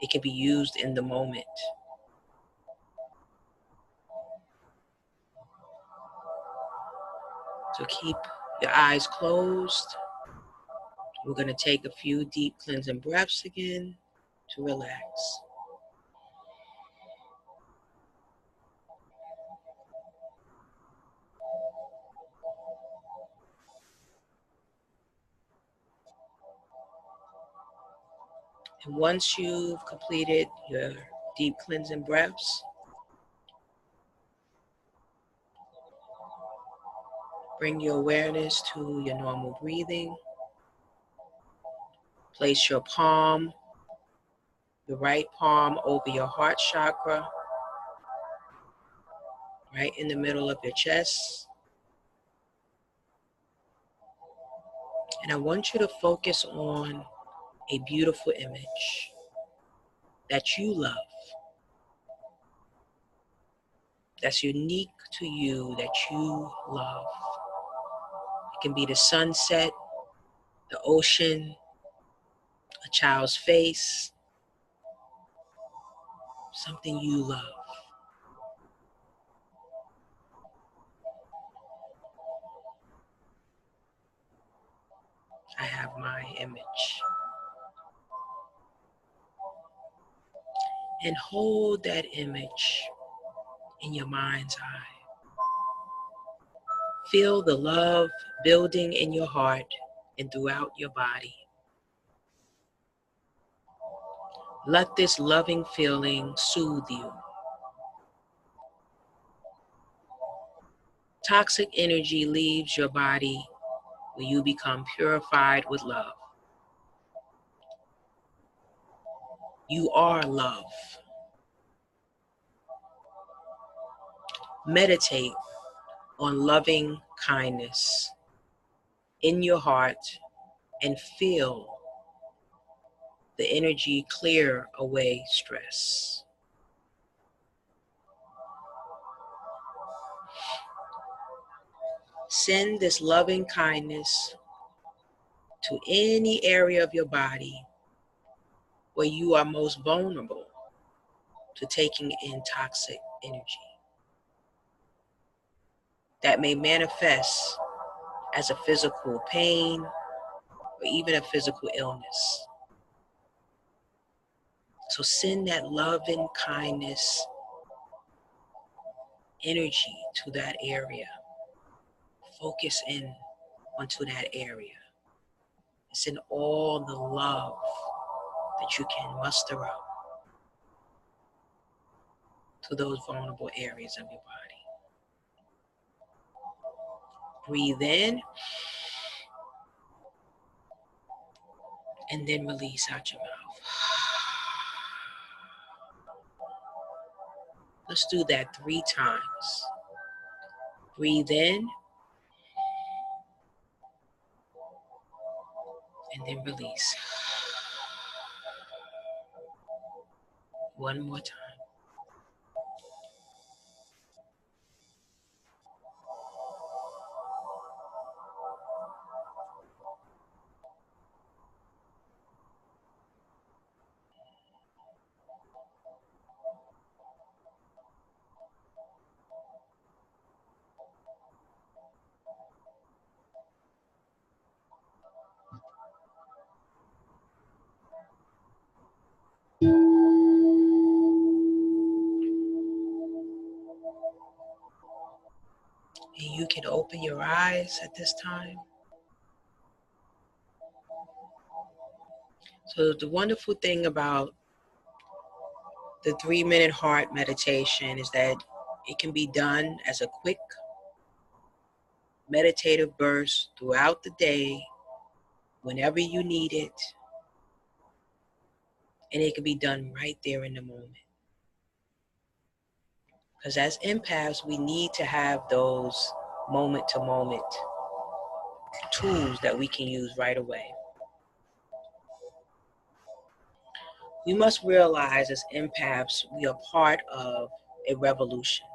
It can be used in the moment. So keep your eyes closed. We're going to take a few deep cleansing breaths again to relax. And once you've completed your deep cleansing breaths, bring your awareness to your normal breathing. Place your palm, your right palm, over your heart chakra, right in the middle of your chest. And I want you to focus on a beautiful image that you love, that's unique to you, that you love. It can be the sunset, the ocean, a child's face, something you love. I have my image. And hold that image in your mind's eye. Feel the love building in your heart and throughout your body. Let this loving feeling soothe you. Toxic energy leaves your body when you become purified with love. You are love. Meditate on loving kindness in your heart and feel the energy clear away stress. Send this loving kindness to any area of your body where you are most vulnerable to taking in toxic energy. That may manifest as a physical pain or even a physical illness. So send that love and kindness energy to that area. Focus in onto that area. Send all the love that you can muster up to those vulnerable areas of your body. Breathe in and then release out your mouth. Let's do that 3 times. Breathe in and then release. One more time. And you can open your eyes at this time. So the wonderful thing about the 3-minute heart meditation is that it can be done as a quick meditative burst throughout the day, whenever you need it, and it can be done right there in the moment. Because as empaths, we need to have those moment-to-moment tools that we can use right away. We must realize as empaths, we are part of a revolution,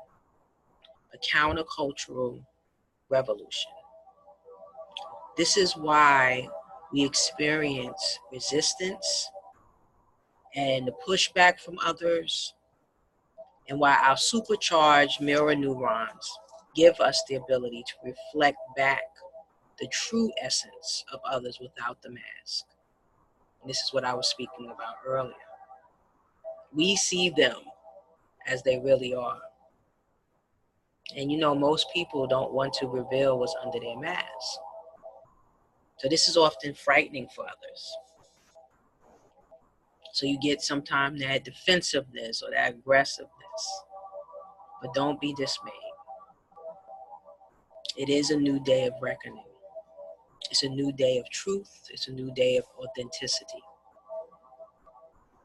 a countercultural revolution. This is why we experience resistance and the pushback from others, and why our supercharged mirror neurons give us the ability to reflect back the true essence of others without the mask. And this is what I was speaking about earlier. We see them as they really are. And you know, most people don't want to reveal what's under their mask. So this is often frightening for others. So you get sometimes that defensiveness or that aggressiveness. But don't be dismayed. It is a new day of reckoning. It's a new day of truth. It's a new day of authenticity.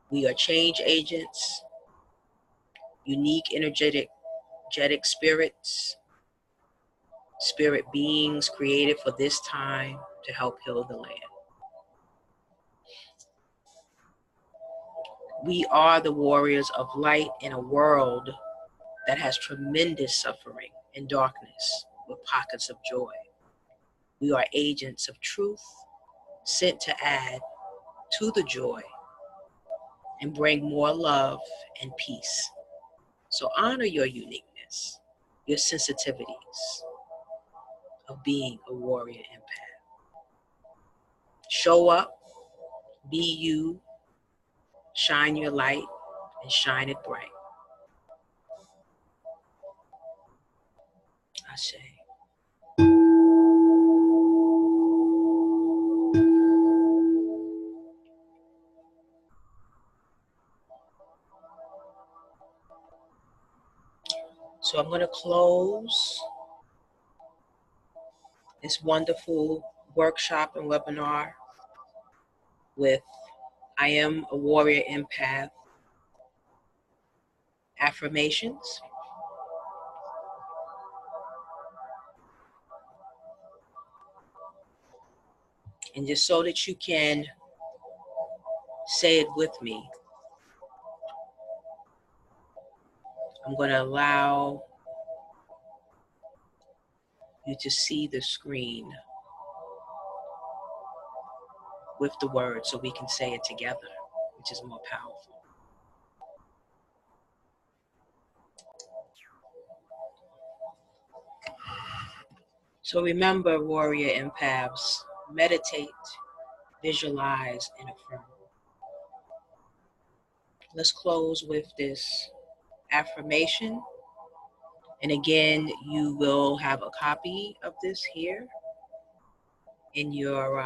We are change agents, unique energetic spirits, spirit beings created for this time to help heal the land. We are the warriors of light in a world that has tremendous suffering and darkness with pockets of joy. We are agents of truth sent to add to the joy and bring more love and peace. So honor your uniqueness, your sensitivities of being a warrior empath. Show up, be you, shine your light, and shine it bright. Ashe. So I'm going to close this wonderful workshop and webinar with I am a warrior empath affirmations. And just so that you can say it with me, I'm going to allow you to see the screen with the words so we can say it together, which is more powerful. So remember, warrior empaths, meditate, visualize, and affirm. Let's close with this affirmation. And again, you will have a copy of this here in your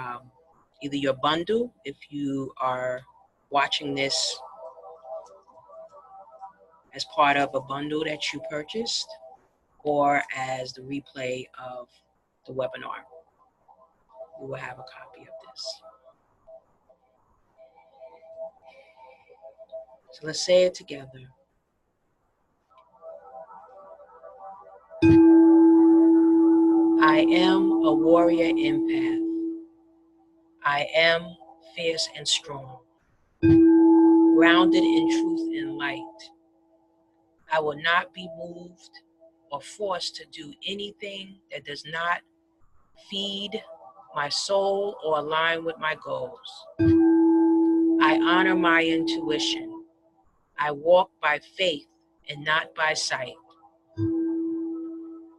either your bundle, if you are watching this as part of a bundle that you purchased, or as the replay of the webinar. You will have a copy of this. So let's say it together. I am a warrior empath. I am fierce and strong, grounded in truth and light. I will not be moved or forced to do anything that does not feed my soul or align with my goals. I honor my intuition. I walk by faith and not by sight.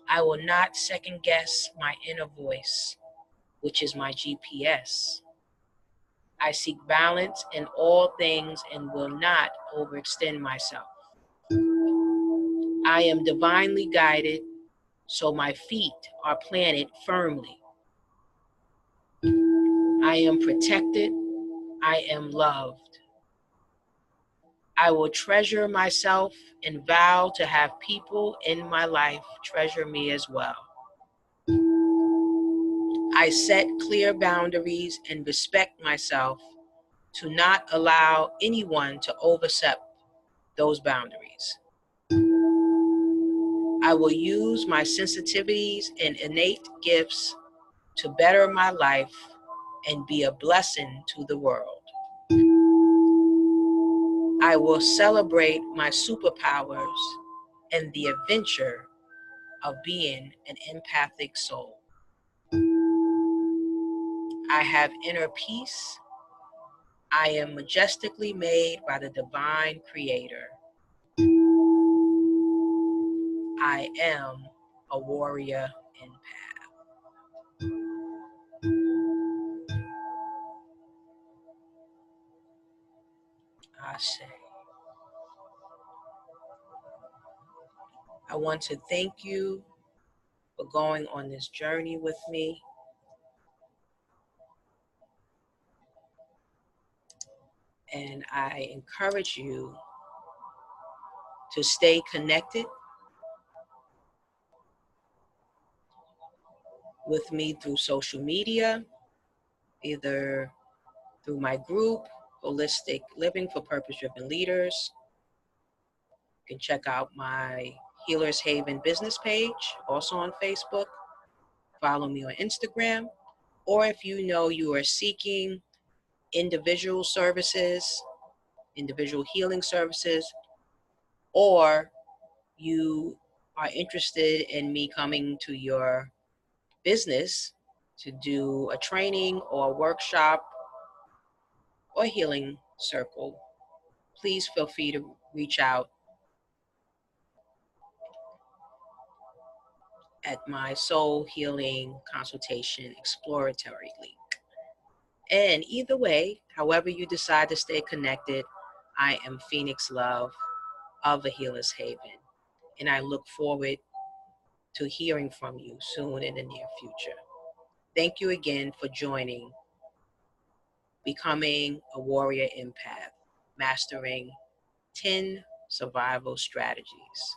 I will not second guess my inner voice, which is my GPS. I seek balance in all things and will not overextend myself. I am divinely guided, so my feet are planted firmly. I am protected. I am loved. I will treasure myself and vow to have people in my life treasure me as well. I set clear boundaries and respect myself to not allow anyone to overstep those boundaries. I will use my sensitivities and innate gifts to better my life and be a blessing to the world. I will celebrate my superpowers and the adventure of being an empathic soul. I have inner peace. I am majestically made by the divine creator. I am a warrior empath. I say. I want to thank you for going on this journey with me. And I encourage you to stay connected with me through social media, either through my group, Holistic Living for Purpose-Driven Leaders. You can check out my Healers Haven business page, also on Facebook. Follow me on Instagram. Or if you know you are seeking individual services, individual healing services, or you are interested in me coming to your business to do a training or a workshop or healing circle, please feel free to reach out at my Soul Healing Consultation Exploratory link. And either way, however you decide to stay connected, I am Phoenix Love of the Healer's Haven. And I look forward to hearing from you soon in the near future. Thank you again for joining Becoming a Warrior Empath, Mastering 10 Survival Strategies.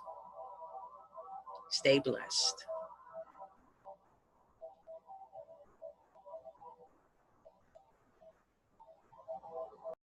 Stay blessed.